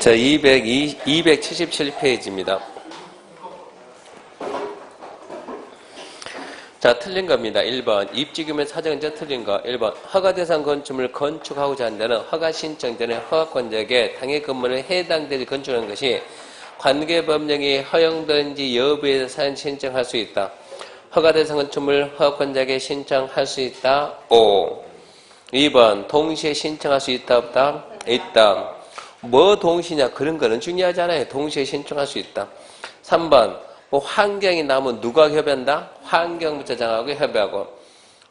자, 277페이지입니다. 자, 틀린 겁니다. 1번. 입지규면 사정은저 틀린 거. 1번. 허가대상 건축물을 건축하고자 한다는 허가 신청 전에 허가권자에게 당해 건물에 해당되지 건축하는 것이 관계법령이 허용되는지 여부에 대한 신청할 수 있다. 허가대상 건축물 허가권자에게 신청할 수 있다. 5. 2번. 동시에 신청할 수 있다. 없다? 있다. 뭐 동시냐? 그런 거는 중요하지 않아요. 동시에 신청할 수 있다. 3번. 뭐 환경이 나오면 누가 협의한다? 환경부처장하고 협의하고.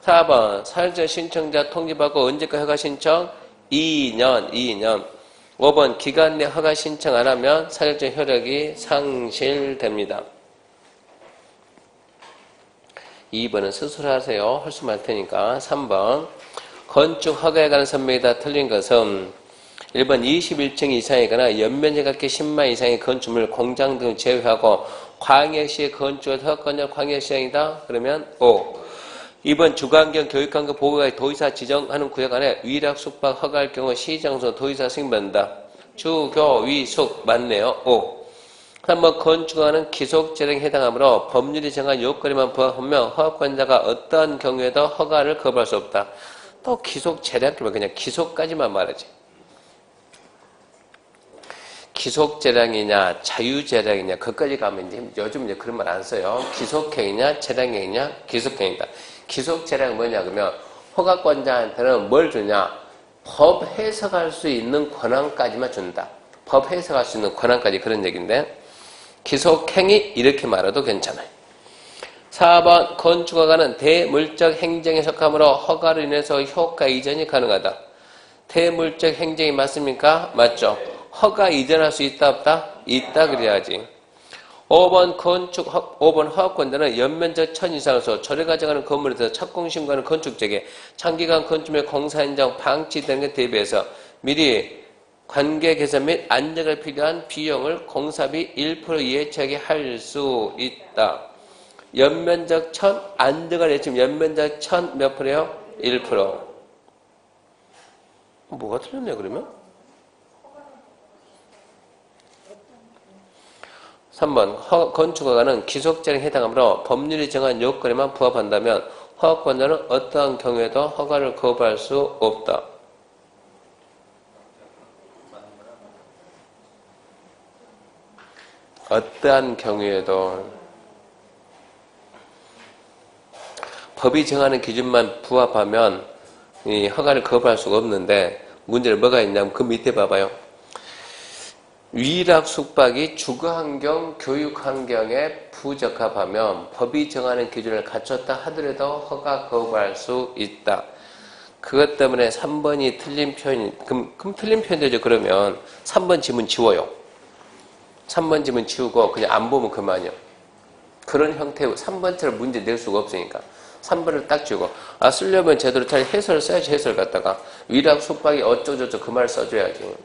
4번. 사회적 신청자 통지받고 언제까지 허가 신청? 2년. 5번. 기간 내 허가 신청 안 하면 사회적 효력이 상실됩니다. 2번은 스스로 하세요. 헐수 말 테니까. 3번. 건축 허가에 관한 설명이 다 틀린 것은 1번 21층 이상이거나 연면적 각기 10만 이상의 건축물, 공장 등을 제외하고 광역시의 건축을 허가권자 광역시장이다. 그러면 5. 2번 주거환경 교육환경 보호구역의 도의사 지정하는 구역 안에 위락 숙박 허가할 경우 시장소 도의사 승인받는다. 주, 교, 위, 숙 맞네요. 5. 3번 건축하는 기속재량에 해당하므로 법률이 정한 요건에만 부합하면 허가권자가 어떠한 경우에도 허가를 거부할 수 없다. 또 기속재량 그냥 기속까지만 말하지. 기속재량이냐 자유재량이냐 그것까지 가면 이제 요즘 이제 그런 말 안 써요. 기속행위냐 재량행위냐 기속행위다. 기속재량은 뭐냐 그러면 허가권자한테는 뭘 주냐? 법 해석할 수 있는 권한까지만 준다. 법 해석할 수 있는 권한까지 그런 얘기인데 기속행위 이렇게 말해도 괜찮아요. 4번 건축허가는 대물적 행정에 속하므로 허가로 인해서 효과 이전이 가능하다. 대물적 행정이 맞습니까? 맞죠. 허가 이전할 수 있다 없다? 있다 그래야지. 5번 허가권자는 연면적 1000 이상으로서 조례가 정하는 건물에서 착공신고하는 건축적에 장기간 건축물 공사 현장 방치되는 것에 대비해서 미리 관계 개선 및 안정을 필요한 비용을 공사비 1% 예측하게 할 수 있다. 연면적 1000 안정을 예측 연면적 1000 몇 프로요? 1%. 뭐가 틀렸네 그러면? 3번 건축허가는 기속재량에 해당하므로 법률이 정한 요건에만 부합한다면 허가권자는 어떠한 경우에도 허가를 거부할 수 없다. 어떠한 경우에도 법이 정하는 기준만 부합하면 이 허가를 거부할 수가 없는데 문제는 뭐가 있냐면 그 밑에 봐봐요. 위락 숙박이 주거환경, 교육환경에 부적합하면 법이 정하는 기준을 갖췄다 하더라도 허가 거부할 수 있다. 그것 때문에 3번이 틀린 표현이 그럼 틀린 표현 되죠. 그러면 3번 지문 지워요. 3번 지문 지우고 그냥 안 보면 그만이요. 그런 형태의 3번처럼 문제 낼 수가 없으니까 3번을 딱 지우고 쓰려면 제대로 잘 해설을 써야지. 해설 갖다가 위락 숙박이 어쩌저쩌 그 말 써줘야지.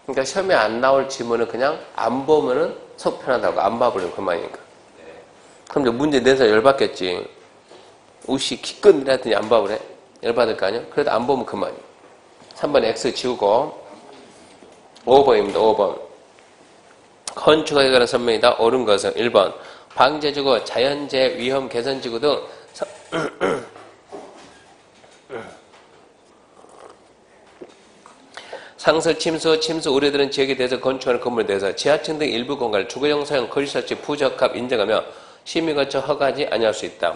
그러니까 시험에 안 나올 지문은 그냥 안 보면은 속 편하다고 안 봐버리면 그만이니까. 그럼 이제 문제 내서 열받겠지. 우씨 기껏 내랬더니 안 봐버려. 열받을 거 아니야? 그래도 안 보면 그만이야. 3번 X 지우고 5번입니다. 5번. 건축에 관한 설명이다. 옳은 것은 1번. 방제지구, 자연재해, 위험 개선지구 등 상설, 침수 우려되는 지역에 대해서 건축하는 건물에 대해서 지하층 등 일부 공간을 주거용 사용 거시설치 부적합 인정하며 심의 거쳐 허가하지 아니할 수 있다.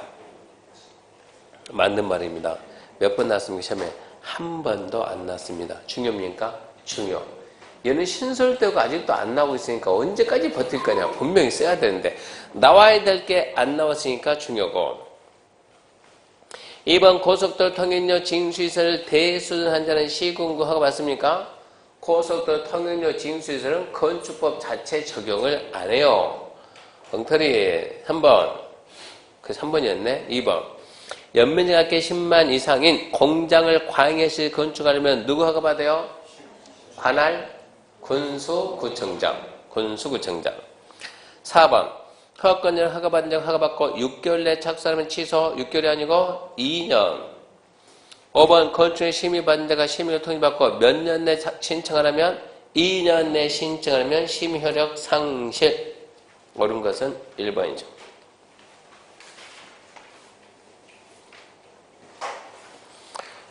맞는 말입니다. 몇 번 났습니까? 시험에 한 번도 안 났습니다. 중요합니까? 중요. 얘는 신설되고 아직도 안 나오고 있으니까 언제까지 버틸 거냐. 분명히 써야 되는데 나와야 될 게 안 나왔으니까 중요고. 2번 고속도로 통행료 징수시설 대수준한 자는 시군구 허가 받습니까? 고속도로 통행료 징수시설은 건축법 자체 적용을 안 해요. 엉터리 3번. 그 3번이었네. 2번. 연면적 각기 10만 이상인 공장을 광역시 건축하려면 누구 허가 받아요? 관할 군수구청장. 4번. 허가권자는 허가받은 적 허가받고 6개월 내에 착수하면 취소. 6개월이 아니고 2년. 5번 건축에 심의받은 자가 심의를 통지받고 몇 년 내에 신청하려면 2년 내 신청하면 심효력 상실. 옳은 것은 1번이죠.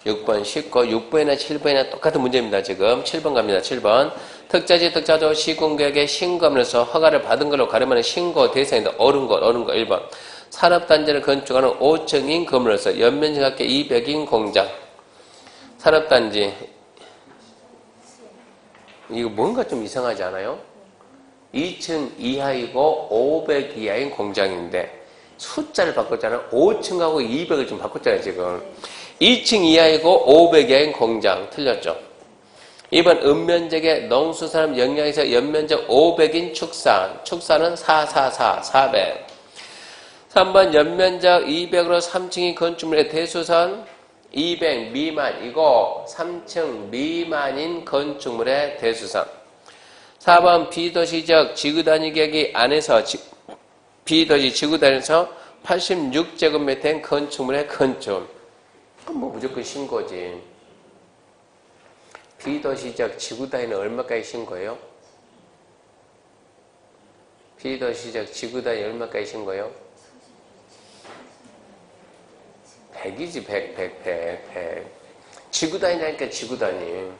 6번 쉽고 6번이나 7번이나 똑같은 문제입니다. 지금 7번 갑니다. 7번 특자지 특자조 시공계획의 신고하면서 허가를 받은 걸로 가름하는 신고 대상인데 옳은 것 1번 산업단지를 건축하는 5층인 건물로서 연면적 합계 200인 공장. 산업단지 이거 뭔가 좀 이상하지 않아요? 2층 이하이고 500 이하인 공장인데 숫자를 바꿨잖아요. 5층하고 200을 좀 바꿨잖아요. 지금 2층 이하이고 500 이하인 공장 틀렸죠. 2번 읍면적의 농수산업 영역에서 연면적 500인 축산. 축산은 400. 3번 연면적 200으로 3층이 건축물의 대수선 200 미만이고 3층 미만인 건축물의 대수선. 4번 비도시적 지구단위 계획이 안에서 비도시 지구단위에서 86제곱미터인 건축물의 건축. 그럼 뭐 무조건 신고지. 비도시적 지구단위는 얼마까지 신고예요? 비도시적 지구단위 얼마까지 신고예요? 100이지 100. 지구단위라니까 지구단위.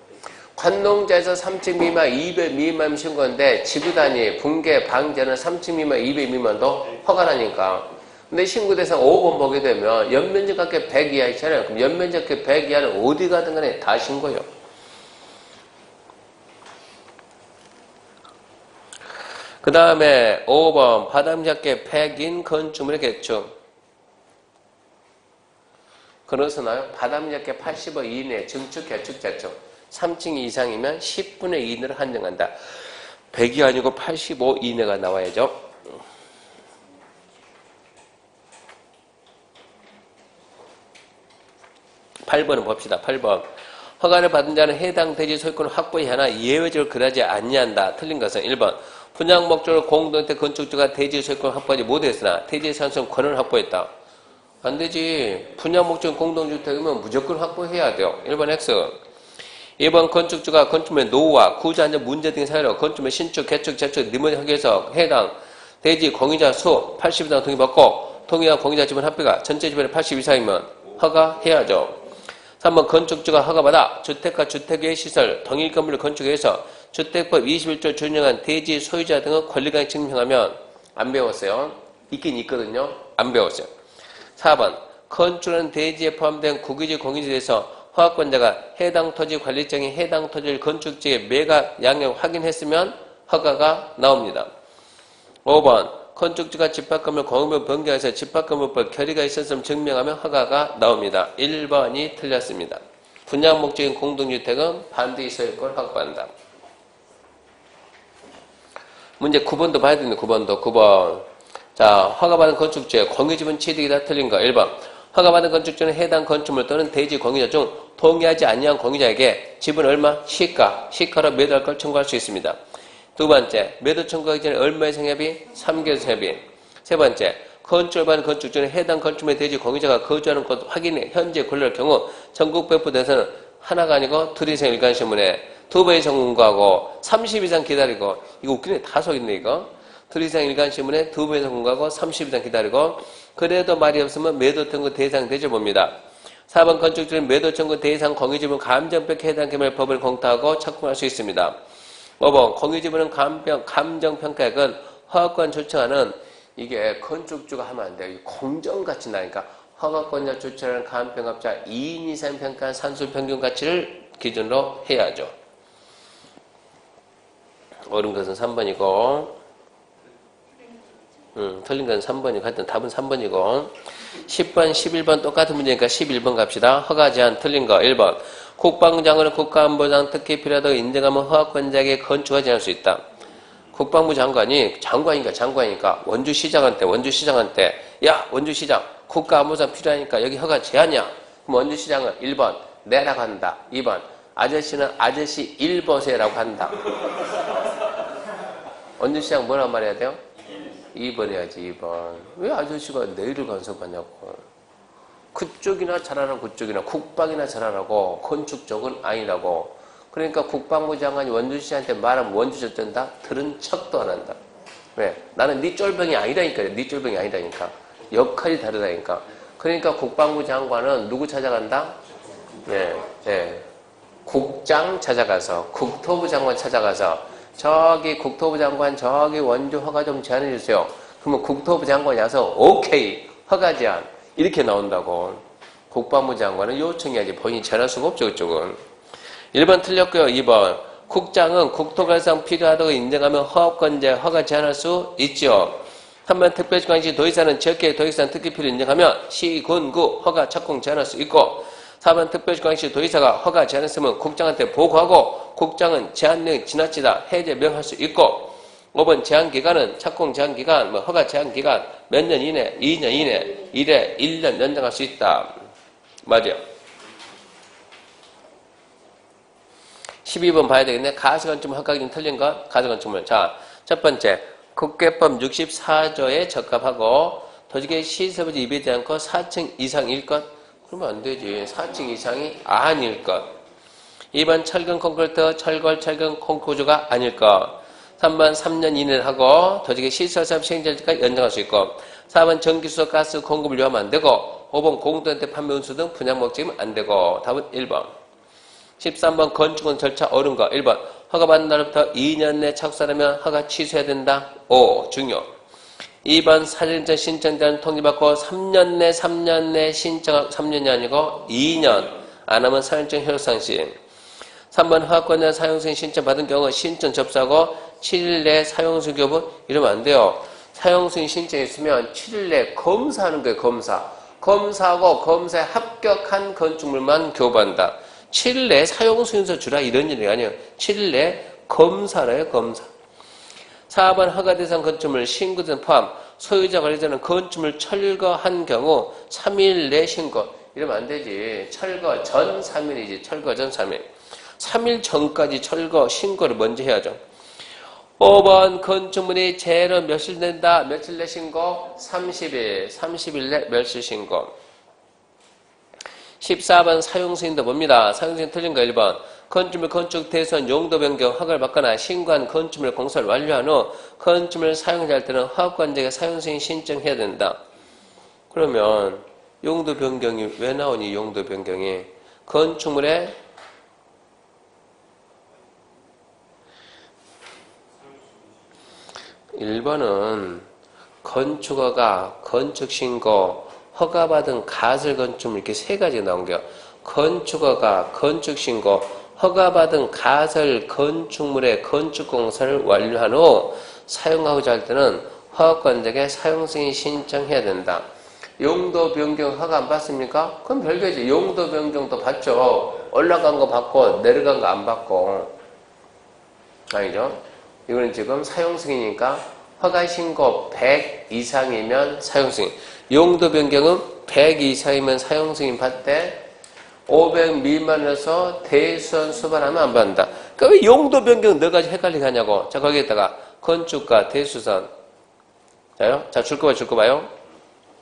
관농자에서 3층 미만 200 미만 신고인데 지구단위 붕괴 방제는 3층 미만 200 미만도 허가라니까. 근데 신고 대상 5번 보게 되면 연면적 합계 100 이하 있잖아요. 그럼 연면적 합계 100 이하는 어디 가든 간에 다 신고요. 그 다음에 5번 바닥면적 합계 100인 건축물의 개축. 그러서나요? 바닥면적 합계 85 이내 증축, 개축, 재축. 3층 이상이면 10분의 2 이내를 한정한다. 100이 아니고 85 이내가 나와야죠. 8번은 봅시다. 8번. 허가를 받은 자는 해당 대지 소유권 확보에 하나 예외적으로 그러지 아니한다. 틀린 것은 1번. 분양 목적으로 공동체 건축주가 대지 소유권 확보하지 못했으나 대지 산성 권한을 확보했다. 안 되지. 분양 목적 공동주택이면 무조건 확보해야 돼요. 1번 X. 2번 건축주가 건축물의 노후와 구조안전 문제 등의 사유로 건축물 신축, 개축, 재축, 리모델링하기 위해서 해당 대지 공유자 수 80 이상 동의받고 동의한 공유자 지분 합계가 전체 지분의 80 이상이면 허가해야죠. 3번 건축주가 허가받아 주택과 주택외 시설, 동일 건물을 건축해서 주택법 21조 준용한 대지 소유자 등의 권리가 증명하면 안 배웠어요. 있긴 있거든요. 안 배웠어요. 4번 건축하는 대지에 포함된 국유지 공유지에 대해서 허가권자가 해당 토지 관리청이 해당 토지를 건축지의 매각 양형 확인했으면 허가가 나옵니다. 5번 건축주가 집합건물 공유물 변경해서 집합건물법 결의가 있었음을 증명하면 허가가 나옵니다. 1번이 틀렸습니다. 분양 목적인 공동주택은 반드시 소유권 확보한다. 문제 9번도 봐야 되는데 9번. 자, 허가받은 건축주의 공유지분 취득이다. 틀린 거 1번. 허가받은 건축주는 해당 건축물 또는 대지 공유자 중 동의하지 아니한 공유자에게 지분 얼마? 시가로 매도할 걸 청구할 수 있습니다. 두 번째, 매도 청구하기 전에 얼마의 생협이? 3개월 생협이. 세 번째, 건축을 받은 건축주는 해당 건축물의 대지 공유자가 거주하는 곳 확인해 현재 권리할 경우 전국 배포 대상은 하나가 아니고 둘 이상 일간신문에 2번 이상 공고하고 30 이상 기다리고. 이거 웃기네. 다 속있네 이거. 둘 이상 일간신문에 2번 이상 공고하고 30 이상 기다리고. 그래도 말이 없으면 매도 청구 대상 되죠 봅니다. 4번 건축주는 매도 청구 대상 공유지분 감정평가 해당 개발 법을 공탁하고 착공할 수 있습니다. 5번 공유지분은 감정평가액은 허가권 조청하는 이게 건축주가 하면 안 돼요. 공정가치 나니까 허가권자 조청하는 감평업자 2인 이상 평가한 산술평균 가치를 기준으로 해야죠. 옳은 것은 3번이고 틀린 건 3번이고 하여튼 답은 3번이고 10번, 11번 똑같은 문제니까 11번 갑시다. 허가 제한 틀린 거 1번. 국방부장관은 국가안보상 특히 필요하다고 인정하면 허가권자에게 건축을 제한할 수 있다. 국방부 장관이니까 원주시장한테 야 원주시장 국가안보상 필요하니까 여기 허가 제한이야. 그럼 원주시장은 1번 내라고 한다. 2번 아저씨는 아저씨 1버세라고 한다. 원주시장 뭐라고 말해야 돼요? 2번 해야지 2번. 왜 아저씨가 내일을 간섭하냐고. 그쪽이나 잘하라고 그쪽이나 국방이나 잘하라고 건축 쪽은 아니라고. 그러니까 국방부 장관이 원주 씨한테 말하면 원주 젖된다? 들은 척도 안 한다. 왜? 나는 네 쫄병이 아니라니까요. 네 쫄병이 아니라니까. 역할이 다르다니까. 그러니까 국방부 장관은 누구 찾아간다? 네, 네. 국장 찾아가서, 국토부 장관 찾아가서, 저기 국토부 장관 저기 원주 허가 좀 제안해 주세요. 그러면 국토부 장관이 와서 오케이 허가 제안 이렇게 나온다고. 국방부 장관은 요청해야지 본인이 제안할 수가 없죠. 그쪽은. 1번 틀렸고요. 2번 국장은 국토관상 필요하다고 인정하면 허업권자 허가 제한할 수 있죠. 3번 특별시광시 도의사는 지역계획 도의사는 특기필을 인정하면 시, 군, 구 허가 착공 제한할 수 있고 4번 특별시광시 도의사가 허가 제한했으면 국장한테 보고하고 국장은 제한령이 지나치다 해제 명할 수 있고 5번 제한기간은 착공 제한기간 허가 제한기간 몇 년 이내 2년 이내 1년 연장할 수 있다. 맞아요. 12번 봐야 되겠네. 가설건축물 허가기준 틀린 것. 가설건축물. 자, 첫 번째. 국계법 64조에 적합하고 도시계 시설부지 이배지 않고 4층 이상일 것. 그러면 안 되지. 4층 이상이 아닐 것. 2번 철근 콘크리트 철골 철근 콘크리트가 아닐 것. 3번 3년 이내를 하고 도시계 시설사업 시행자까지 연장할 수 있고 4번 전기수소 가스 공급을 요하면 안 되고 5번 공동대 판매 운수 등 분양 목적이면 안 되고 답은 1번. 13번 건축은 절차 옳은 거 1번 허가받는 날부터 2년 내 착수하려면 허가 취소해야 된다. 5. 중요. 2번 사전자 신청자는 통지받고 3년 내 신청 3년이 아니고 2년 안 하면 사전증 효력상실. 3번 허가권자 사용승인 신청 받은 경우 신청 접수하고 7일 내 사용승인 교부 이러면 안 돼요. 사용승인 신청했으면 7일 내 검사하는 거예요. 검사하고 검사에 합격한 건축물만 교부한다. 7일 내에 사용승인서 주라 이런 일이 아니에요. 7일 내에 검사래요. 검사. 4번 허가대상 건축물 신고된 포함 소유자 관리자는 건축물 철거한 경우 3일 내 신고 이러면 안 되지. 철거 전 3일이지. 철거 전 3일. 3일 전까지 철거 신고를 먼저 해야죠. 5번 건축물이 제로 며칠 된다. 며칠 내 신고? 30일. 30일 내 며칠 신고. 14번 사용승인도 봅니다. 사용승인 틀린 거 1번. 건축물 건축 대선 용도 변경 허가를 받거나 신고한 건축물 공사를 완료한 후 건축물 사용할 때는 허가관자에게 사용승인 신청해야 된다. 그러면 용도 변경이 왜 나오니? 용도 변경이 건축물에 1번은 건축허가, 건축신고, 허가받은 가설 건축물 이렇게 세 가지가 나온 게요. 건축허가, 건축신고, 허가받은 가설 건축물의 건축공사를 완료한 후 사용하고자 할 때는 허가관자에게 사용승인 신청해야 된다. 용도 변경 허가 안 받습니까? 그럼 별개지. 용도 변경도 받죠. 올라간 거 받고 내려간 거 안 받고. 아니죠? 이거는 지금 사용승이니까 허가신고 100 이상이면 사용승인. 용도 변경은 100 이상이면 사용승인 받되 500 미만에서 대수원 수반하면 안 받는다. 그러니까 왜 용도 변경 네 가지 헷갈리게 하냐고. 자, 거기에다가 건축가, 대수선. 자요? 자, 줄 거 봐요.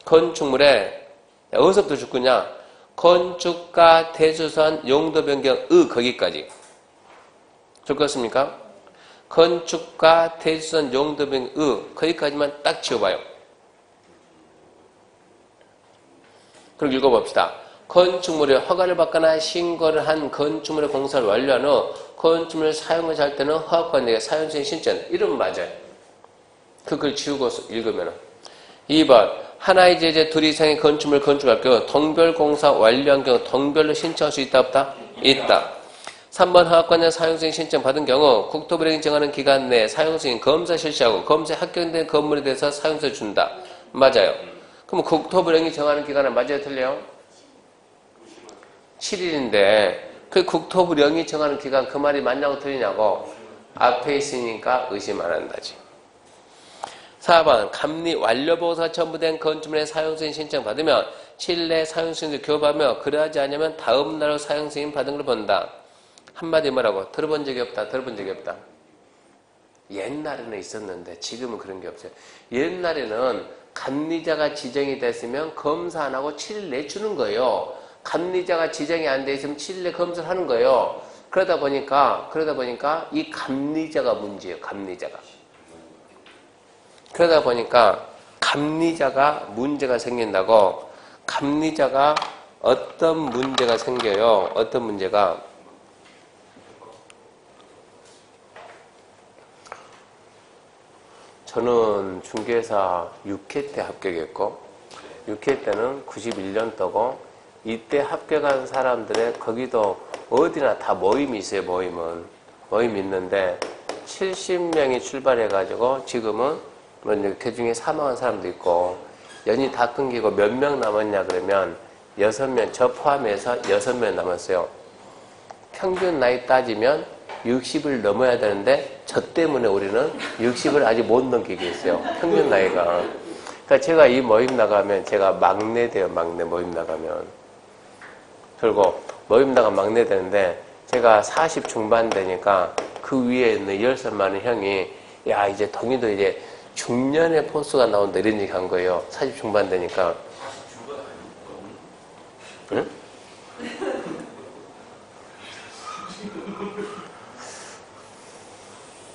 건축물에, 어디서부터 줄 거냐? 건축가, 대수선, 용도 변경, 거기까지. 줄 거 없습니까? 건축가, 대수선, 용도 변경, 거기까지만 딱 지워봐요. 그럼 읽어봅시다. 건축물에 허가를 받거나 신고를 한 건축물의 공사를 완료한 후 건축물을 사용을 할 때는 허가관에게 사용승인 신청. 이러면 맞아요. 그걸 지우고 읽으면. 2번. 하나의 제재 둘 이상의 건축물 건축할 경우 동별 공사 완료한 경우 동별로 신청할 수 있다 없다? 있다. 3번 허가관자 사용승인 신청 받은 경우 국토부령이 정하는 기간 내에 사용승인 검사 실시하고 검사에 합격된 건물에 대해서 사용승을 준다. 맞아요. 그럼 국토부령이 정하는 기간은 맞아요? 틀려요? 7일인데 그 국토부령이 정하는 기간 그 말이 맞냐고 틀리냐고. 앞에 있으니까 의심 안 한다지. 4번 감리 완료보고서가 첨부된 건축물의 사용승인 신청 받으면 7일 내에 사용승인을 교부하며 그러하지 않으면 다음 날로 사용승인 받은 걸 본다. 한마디 뭐라고? 들어본 적이 없다. 옛날에는 있었는데 지금은 그런 게 없어요. 옛날에는 감리자가 지정이 됐으면 검사 안 하고 7일 내주는 거예요. 감리자가 지정이 안 돼 있으면 7일 내 검사를 하는 거예요. 그러다 보니까 이 감리자가 문제예요. 감리자가. 그러다 보니까 감리자가 문제가 생긴다고. 감리자가 어떤 문제가 생겨요? 어떤 문제가? 저는 중개사 6회 때 합격했고 6회 때는 91년도고 이때 합격한 사람들의 거기도 어디나 다 모임이 있어요. 모임이 있는데 70명이 출발해가지고 지금은 그 중에 사망한 사람도 있고 연이 다 끊기고 몇 명 남았냐 그러면 6명, 저 포함해서 6명 남았어요. 평균 나이 따지면 60을 넘어야 되는데 저 때문에 우리는 60을 아직 못 넘기게 했어요. 평균 나이가. 그러니까 제가 이 모임 나가면 제가 막내 돼요. 막내 모임 나가면. 그리고 모임 나가면 막내 되는데 제가 40 중반 되니까 그 위에 있는 10살 많은 형이 야 이제 동희도 이제 중년의 포스가 나온다 이런 얘기 한 거예요. 40 중반 되니까. 응?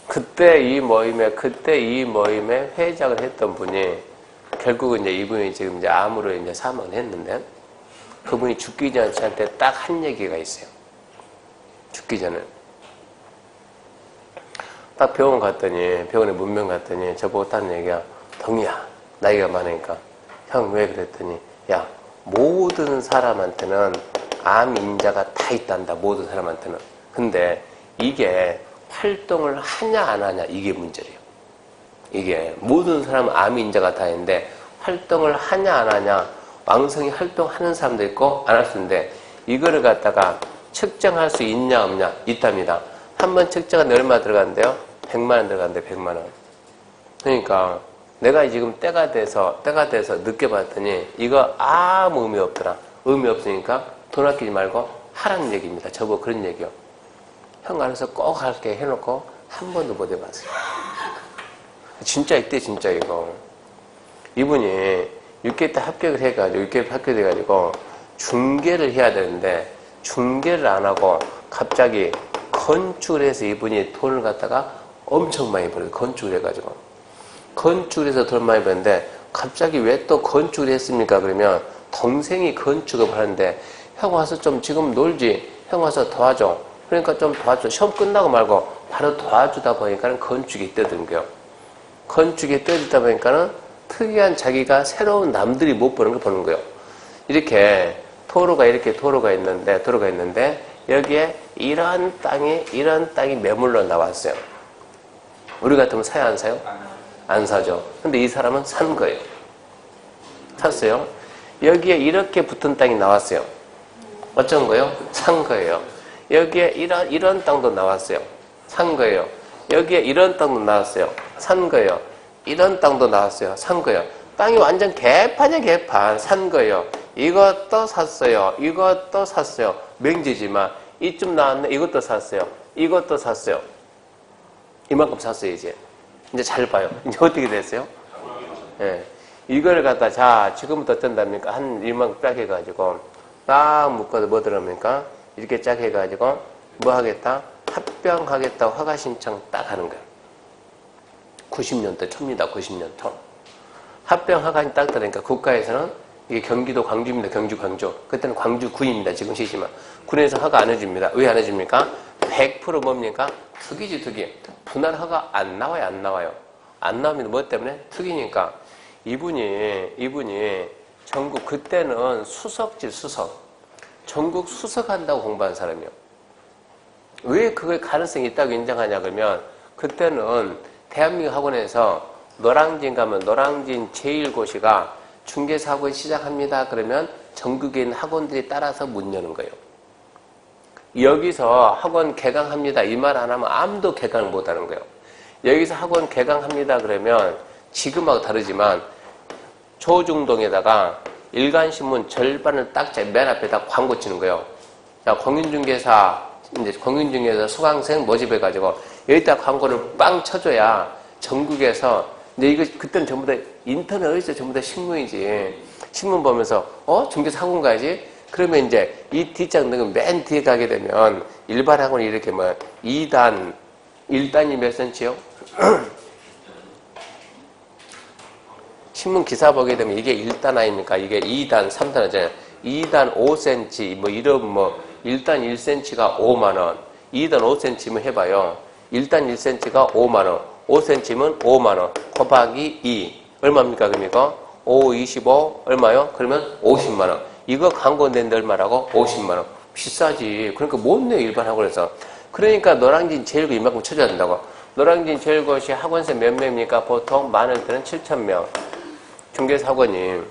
그때 이 모임에 회장을 했던 분이 결국은 이제 이분이 지금 이제 암으로 이제 사망을 했는데 그분이 죽기 전에 저한테 딱 한 얘기가 있어요. 죽기 전에. 딱 병원에 문명 갔더니 저보고 딱 얘기야. 동희야, 나이가 많으니까. 형 왜 그랬더니 야, 모든 사람한테는 암 인자가 다 있단다. 모든 사람한테는. 근데 이게 활동을 하냐 안 하냐 이게 문제래요. 이게 모든 사람은 암 인자가 다 있는데 활동을 하냐 안 하냐 왕성히 활동하는 사람도 있고 안 할 수 있는데 이거를 갖다가 측정할 수 있냐 없냐 있답니다. 한번 측정한 얼마 들어간대요? 100만 원 들어간대. 100만 원. 그러니까 내가 지금 때가 돼서 느껴봤더니 이거 아무 의미 없더라. 의미 없으니까 돈 아끼지 말고 하라는 얘기입니다. 저보고 그런 얘기요. 형 알아서 꼭 할게 해놓고 한 번도 못 해봤어요. 진짜 이때 진짜 이거. 이분이 6개 때 합격을 해가지고 6개 합격해가지고 중개를 해야 되는데 중개를 안 하고 갑자기 건축을 해서 이분이 돈을 갖다가 엄청 많이 벌어요. 건축을 해가지고. 건축을 해서 돈 많이 버는데 갑자기 왜 또 건축을 했습니까? 그러면 동생이 건축을 하는데 형 와서 좀 지금 놀지. 형 와서 도와줘. 그러니까 좀 도와줘. 시험 끝나고 말고 바로 도와주다 보니까는 건축이 떠든 건축이 떠들다 보니까는 특이한 자기가 새로운 남들이 못 보는 걸 보는 거예요. 이렇게 도로가 있는데 여기에 이런 땅이 매물로 나왔어요. 우리 같으면 사요 안 사요? 안 사죠. 근데 이 사람은 산 거예요. 샀어요. 여기에 이렇게 붙은 땅이 나왔어요. 어쩐 거예요? 산 거예요. 여기에 이런 땅도 나왔어요. 산 거예요. 여기에 이런 땅도 나왔어요. 산 거예요. 이런 땅도 나왔어요. 산 거예요. 땅이 완전 개판이야, 개판. 산 거예요. 이것도 샀어요. 이것도 샀어요. 맹지지만 이쯤 나왔네. 이것도 샀어요. 이것도 샀어요. 이만큼 샀어요, 이제. 이제 잘 봐요. 이제 어떻게 됐어요? 예. 이걸 갖다, 자, 지금부터 어쩐답니까? 한 이만큼 쫙 해가지고, 딱 묶어서 뭐 들어옵니까? 이렇게 쫙 해가지고, 뭐 하겠다? 합병하겠다 허가 신청 딱 하는 거예요. 90년대 초입니다. 90년도. 합병 허가는 딱 들으니까 국가에서는 이게 경기도 광주입니다. 경주 광주. 그때는 광주군입니다. 지금 시지만. 군에서 허가 안 해줍니다. 왜 안 해줍니까? 100% 뭡니까? 투기지, 투기. 분할 허가 안 나와요, 안 나와요. 안 나옵니다. 뭐 때문에? 투기니까. 이분이 전국, 그때는 수석. 전국 수석한다고 공부한 사람이요. 왜 그걸 가능성이 있다고 인정하냐 그러면 그때는 대한민국 학원에서 노량진 가면 노량진 제1고시가 중개사 학원 시작합니다. 그러면 전국에 있는 학원들이 따라서 문 여는 거예요. 여기서 학원 개강합니다. 이 말 안 하면 아무도 개강을 못 하는 거예요. 여기서 학원 개강합니다. 그러면 지금하고 다르지만 조중동에다가 일간신문 절반을 딱 맨 앞에다 광고 치는 거예요. 자, 공인중개사 수강생 모집해가지고 여기다 광고를 빵 쳐줘야 전국에서 근데 이거 그때는 전부 다 인터넷 어디서 전부 다 신문이지. 신문 보면서 중개사 학원 가야지. 그러면 이제 이 뒷장 등은 맨 뒤에 가게 되면 일반 학원이 이렇게 뭐 2단, 1단이 몇 cm요? 신문 기사 보게 되면 이게 1단 아닙니까? 이게 2단, 3단 하잖아요. 2단 5cm, 뭐 이런 뭐 1단 1cm가 5만원, 2단 5cm면 해봐요. 1단 1cm가 5만원, 5cm면 5만원, 곱하기 2. 얼마입니까? 그러니까 5, 25, 얼마요? 그러면 50만원. 이거 광고 낸데 얼마라고? 50만원. 비싸지. 그러니까 못 내요, 일반 학원에서. 그러니까 노량진 제일고 이만큼 쳐줘야 된다고. 노량진 제일고시 학원생 몇 명입니까? 보통 많을 때는 7,000명. 중개사 학원이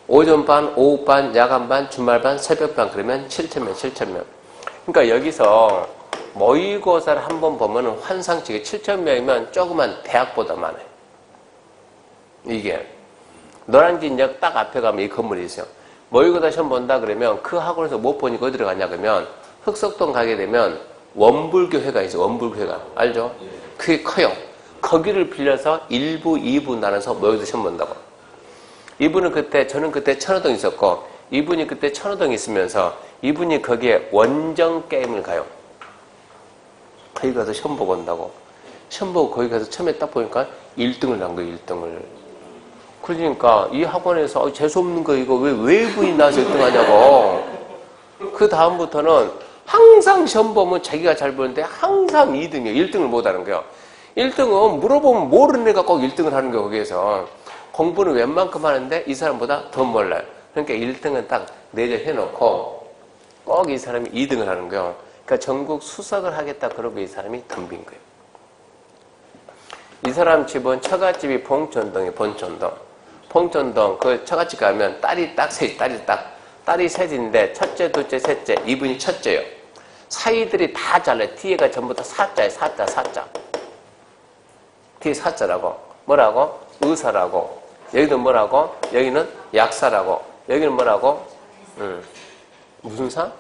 오전반, 오후반, 야간반, 주말반, 새벽반 그러면 7,000명, 7,000명. 그러니까 여기서 모의고사를 한번 보면 환상치게 7,000명이면 조그만 대학보다 많아요. 이게. 노량진역 딱 앞에 가면 이 건물이 있어요. 모의고사 시험 본다 그러면 그 학원에서 못 보니까 어디로 가냐 그러면 흑석동 가게 되면 원불교회가 있어요. 원불교회가. 알죠? 그게 커요. 거기를 빌려서 1부, 2부 나눠서 모의고사 시험 본다고. 저는 그때 천호동 있었고, 이분이 그때 천호동 있으면서, 이분이 거기에 원정 게임을 가요. 거기 가서 시험 보고 온다고. 시험 보고 거기 가서 처음에 딱 보니까 1등을 난 거예요, 1등을. 그러니까 이 학원에서 재수없는 거 이거 왜 외부인 나와서 1등 하냐고. 그 다음부터는 항상 시험 보면 자기가 잘 보는데 항상 2등이에요. 1등을 못 하는 거예요. 1등은 물어보면 모르는 애가 꼭 1등을 하는 거예요, 거기에서. 공부는 웬만큼 하는데 이 사람보다 더 몰라요. 그러니까 1등은 딱 내재해놓고 꼭 이 사람이 2등을 하는 거예요. 그러니까 전국 수석을 하겠다 그러고 이 사람이 덤빈 거예요. 이 사람 집은 처갓집이 봉천동이에요. 봉천동 그 처갓집 가면 딸이 셋인데 첫째, 둘째, 셋째. 이분이 첫째예요. 사이들이 다 잘라요. 뒤에가 전부 다 사자예요. 사자. 뒤에 사자라고. 뭐라고? 의사라고. 여기는 뭐라고? 여기는 약사라고. 여기는 뭐라고? 무슨 사?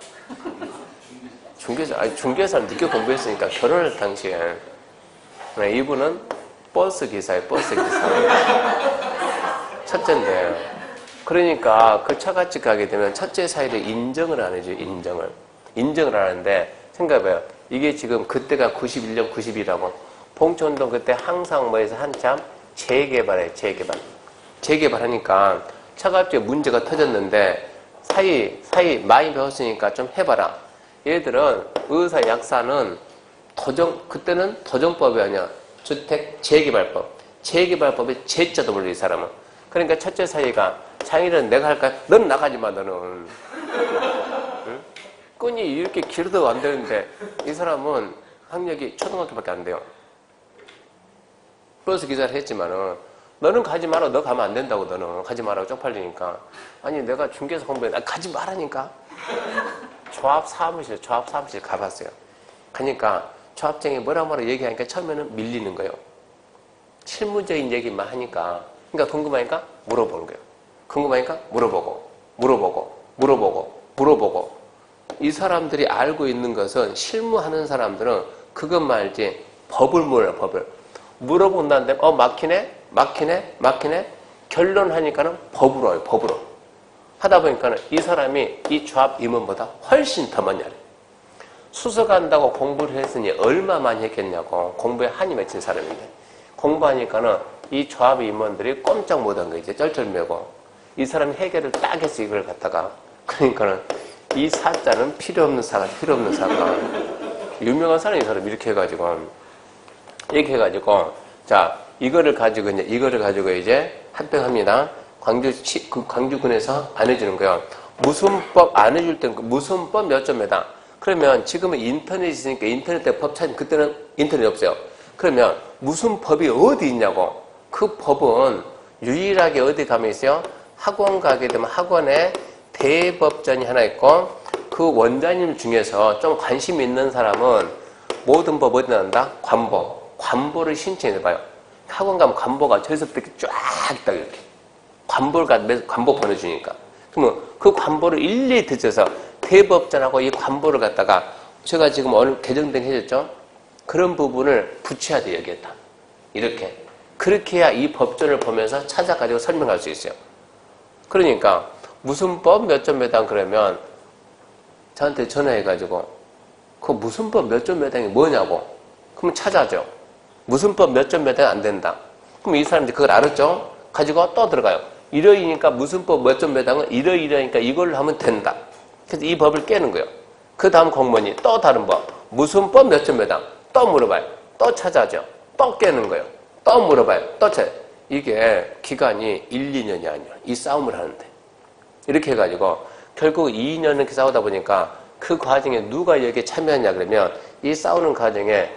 중개사. 아니, 중개사는 늦게 공부했으니까 결혼할 당시에. 이분은 버스 기사예요. 버스 기사. 첫째인데. 그러니까 그 처갓집 가게 되면 첫째 사이를 인정을 안 해줘요. 인정을 안 하는데 생각해봐요. 이게 지금 그때가 91년, 90이라고. 봉천동 그때 항상 뭐해서 한참 재개발하니까 처갓집에 문제가 터졌는데 사이 많이 배웠으니까 좀 해봐라. 얘들은 의사, 약사는 그때는 도정법이 아니야. 주택 재개발법. 재개발법의 재자도 몰라, 이 사람은. 그러니까 첫째 사이가 장인은 내가 할까? 넌 나가지 마, 너는. 응? 끈이 이렇게 길어도 안 되는데 이 사람은 학력이 초등학교밖에 안 돼요. 버스 기사를 했지만은 너는 가지 마라. 너 가면 안 된다고. 너는 가지 마라고 쪽팔리니까. 아니 내가 중개사 공부해. 나 가지 말라니까. 조합 사무실 가봤어요. 가니까 조합장이 뭐라 얘기하니까 처음에는 밀리는 거예요. 실무적인 얘기만 하니까. 그러니까 궁금하니까 물어보는 거예요. 궁금하니까 물어보고. 이 사람들이 알고 있는 것은 실무하는 사람들은 그것만 알지 법을 몰라요. 법을. 물어본다는데 막히네. 결론하니까는 법으로 와요. 법으로. 하다 보니까는 이 사람이 이 조합 임원보다 훨씬 더 많이 알아요. 수석한다고 공부를 했으니 얼마 많이 했겠냐고. 공부에 한이 맺힌 사람인데. 공부하니까는 이 조합 임원들이 꼼짝 못한 거 이제 쩔쩔매고. 이 사람이 해결을 딱 했어, 이걸 갖다가. 그러니까는 이 사자는 필요 없는 사가. 유명한 사람이 이 사람 이렇게 해가지고. 자, 이거를 가지고 이제 합병합니다. 광주군에서 안 해주는 거예요. 무슨 법 안 해줄 땐 무슨 법 몇 점에다. 그러면 지금은 인터넷이 있으니까 인터넷 때 법 찾으면 그때는 인터넷 없어요. 그러면 무슨 법이 어디 있냐고. 그 법은 유일하게 어디 가면 있어요? 학원 가게 되면 학원에 대법전이 하나 있고 그 원장님 중에서 좀 관심 있는 사람은 모든 법 어디 나온다? 관보를 신청해봐요. 학원 가면 관보가 저기서 이렇게 쫙 있다 이렇게. 관보 보내주니까. 그러면 그 관보를 일일이 듣져서 대법전하고 이 관보를 갖다가 제가 지금 오늘 개정된 해줬죠? 그런 부분을 붙여야 돼요, 여기에다. 이렇게. 그렇게 해야 이 법전을 보면서 찾아가지고 설명할 수 있어요. 그러니까 무슨 법 몇 점 몇 항 그러면 저한테 전화해가지고 그 무슨 법 몇 점 몇 항이 뭐냐고. 그러면 찾아죠. 무슨 법 몇 점 몇 항 안 된다. 그럼 이 사람들이 그걸 알았죠? 가지고 또 들어가요. 이러이니까 무슨 법 몇 점 몇 항은 이러이러니까 이걸로 하면 된다. 그래서 이 법을 깨는 거예요. 그 다음 공무원이 또 다른 법. 무슨 법 몇 점 몇 항. 또 물어봐요. 또 찾아죠. 또 깨는 거예요. 또 물어봐요. 또 찾아요. 이게 기간이 1, 2년이 아니야. 이 싸움을 하는데. 이렇게 해가지고 결국 2년 이렇게 싸우다 보니까 그 과정에 누가 여기에 참여하냐 그러면 이 싸우는 과정에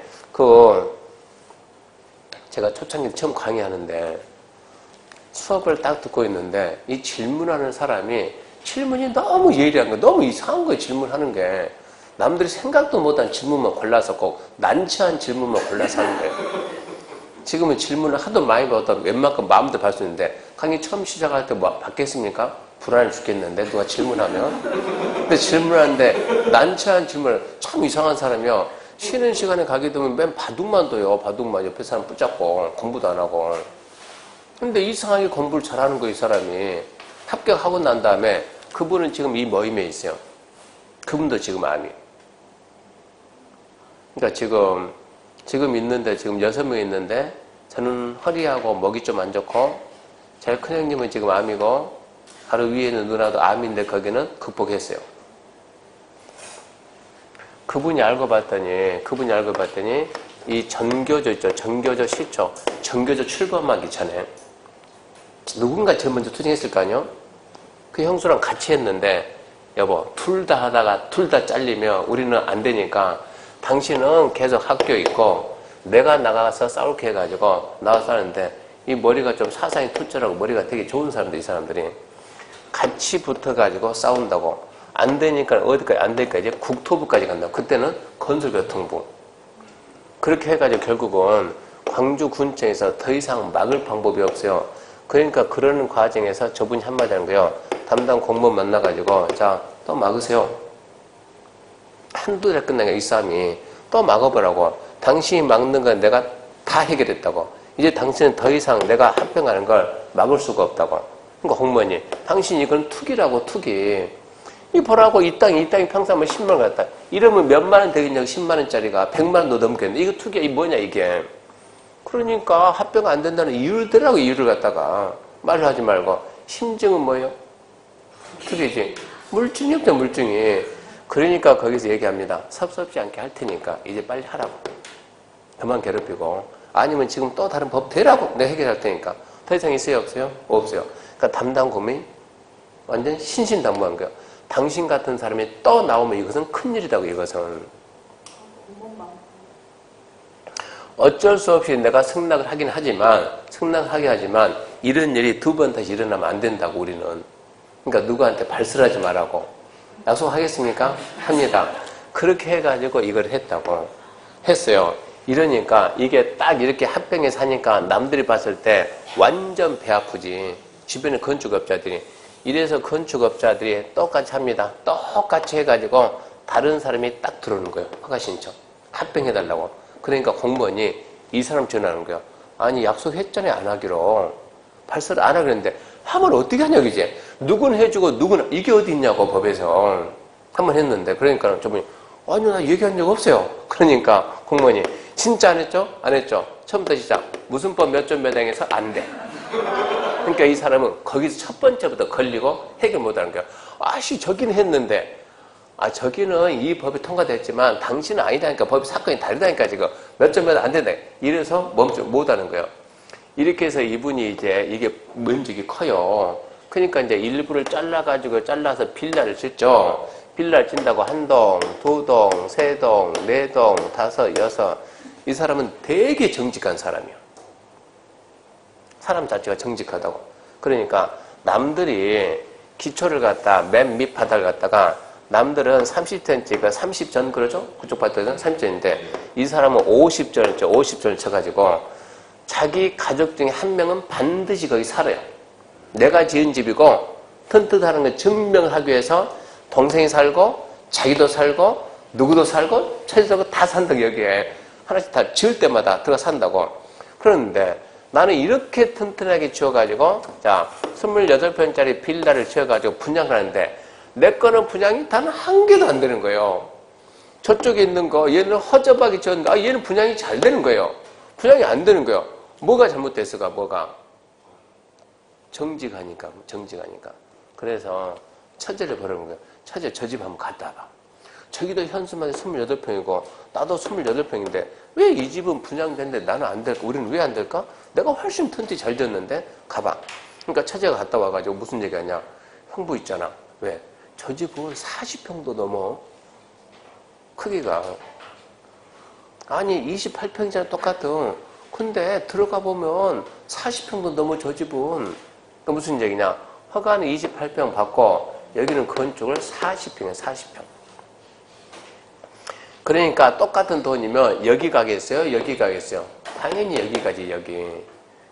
제가 초창기 처음 강의하는데 수업을 딱 듣고 있는데 이 질문하는 사람이 질문이 너무 예리한 거, 너무 이상한 거예요. 질문하는 게. 남들이 생각도 못한 질문만 골라서 꼭 난처한 질문만 골라서 하는 거예요. 지금은 질문을 하도 많이 받아서 웬만큼 마음대로 받을 수 있는데 강의 처음 시작할 때 뭐 받겠습니까? 불안해 죽겠는데 누가 질문하면. 근데 질문하는데 난처한 질문을 참 이상한 사람이요. 쉬는 시간에 가게 되면 맨 바둑만 둬요. 바둑만 옆에 사람 붙잡고 공부도 안 하고. 근데 이상하게 공부를 잘하는 거예요. 이 사람이. 합격하고 난 다음에 그분은 지금 이 모임에 있어요. 그분도 지금 암이. 그러니까 지금 있는데 지금 6명 있는데 저는 허리하고 목이 좀 안 좋고 제일 큰 형님은 지금 암이고 바로 위에 있는 누나도 암인데 거기는 극복했어요. 그분이 알고 봤더니 이 전교조 있죠. 전교조 시초. 전교조 출범하기 전에 누군가 제일 먼저 투쟁했을 거 아니에요? 그 형수랑 같이 했는데 여보 둘 다 하다가 둘 다 잘리면 우리는 안 되니까 당신은 계속 학교 있고 내가 나가서 싸울게 해가지고 나가서 하는데 이 머리가 좀 사상이 투철하고 머리가 되게 좋은 사람들 이 사람들이 같이 붙어가지고 싸운다고 안 되니까 어디까지 안 되니까 이제 국토부까지 간다고. 그때는 건설교통부. 그렇게 해가지고 결국은 광주군청에서 더 이상 막을 방법이 없어요. 그러니까 그러는 과정에서 저분이 한마디 하는 거예요. 담당 공무원 만나가지고 자 또 막으세요. 한두 달 끝나니까 이 싸움이 또 막아보라고. 당신이 막는 건 내가 다 해결했다고. 이제 당신은 더 이상 내가 합병하는 걸 막을 수가 없다고. 그러니까 공무원이 당신 이건 투기라고 투기. 이 보라고 이 땅이 평상만 10만 원 갖다. 이러면 몇만 원 되겠냐고 10만 원짜리가 100만 원도 넘겠는데 이거 투기야. 이 뭐냐 이게. 그러니까 합병 안 된다는 이유를 대라고 이유를 갖다가 말을 하지 말고. 심증은 뭐예요? 투기지. 물증이 없죠 물증이. 그러니까 거기서 얘기합니다. 섭섭지 않게 할 테니까 이제 빨리 하라고. 그만 괴롭히고. 아니면 지금 또 다른 법 대라고 내가 해결할 테니까. 더 이상 있어요 없어요? 없어요. 그러니까 담당 고민이 완전 신신당부한 거예요. 당신 같은 사람이 또 나오면 이것은 큰일이라고. 이것은 어쩔 수 없이 내가 승낙을 하긴 하지만 이런 일이 두 번 다시 일어나면 안 된다고 우리는. 그러니까 누구한테 발설하지 말라고. 약속하겠습니까? 합니다. 그렇게 해가지고 이걸 했다고. 했어요. 이러니까 이게 딱 이렇게 합병해서 하니까 남들이 봤을 때 완전 배 아프지. 주변에 건축업자들이. 이래서 건축업자들이 똑같이 합니다. 똑같이 해가지고 다른 사람이 딱 들어오는 거예요. 허가 신청. 합병해달라고. 그러니까 공무원이 이 사람 전화하는 거예요. 아니 약속했잖아요. 안 하기로. 발설 안 하기로 했는데 하면 어떻게 하냐고 이제. 누군 해주고 누군 이게 어디 있냐고 법에서. 한번 했는데 그러니까 저분이 아니요 나 얘기한 적 없어요. 그러니까 공무원이 진짜 안 했죠? 안 했죠? 처음부터 시작. 무슨 법 몇 점 몇 항에서 안 돼. 그러니까 이 사람은 거기서 첫 번째부터 걸리고 해결 못하는 거야. 아씨 저기는 했는데 저기는 이 법이 통과됐지만 당신은 아니다니까. 법이 사건이 다르다니까. 지금 몇 점 몇 안 된다. 이래서 못하는 거예요. 이렇게 해서 이분이 이제 이게 면적이 커요. 그러니까 이제 일부를 잘라서 빌라를 짓죠. 빌라를 짓는다고 한 동, 두 동, 세 동, 네 동, 다섯, 여섯. 이 사람은 되게 정직한 사람이에요. 사람 자체가 정직하다고. 그러니까 남들이 기초를 갖다 맨 밑 바닥을 갖다가 남들은 30cm가 30전 그러죠? 그쪽 바닥은 30전인데 이 사람은 50전을 쳐가지고 자기 가족 중에 한 명은 반드시 거기 살아요. 내가 지은 집이고 튼튼하는 걸 증명하기 위해서 동생이 살고 자기도 살고 누구도 살고 처지도 다 산다고. 여기에 하나씩 다 지을 때마다 들어가 산다고. 그런데 나는 이렇게 튼튼하게 지어가지고, 자, 28평짜리 빌라를 지어가지고 분양을 하는데, 내 거는 분양이 단 한 개도 안 되는 거예요. 저쪽에 있는 거, 얘는 허접하게 지었는데, 아, 얘는 분양이 잘 되는 거예요. 분양이 안 되는 거예요. 뭐가 잘못됐을까, 뭐가? 정직하니까. 그래서 처제를 버리는 거예요. 처제, 저 집 한번 갔다 와봐. 저기도 현수막에 28평이고, 나도 28평인데, 왜 이 집은 분양된데 나는 안 될까? 우리는 왜 안 될까? 내가 훨씬 튼튼히 잘 지었는데? 가봐. 그러니까 처제가 갔다 와가지고 무슨 얘기 하냐? 형부 있잖아. 왜? 저 집은 40평도 넘어. 크기가. 아니, 28평이랑 똑같은. 근데 들어가 보면 40평도 넘어, 저 집은. 그러니까 무슨 얘기냐? 허가는 28평 받고, 여기는 건축을 40평이야, 40평. 그러니까 똑같은 돈이면 여기 가겠어요? 여기 가겠어요? 당연히 여기 가지, 여기.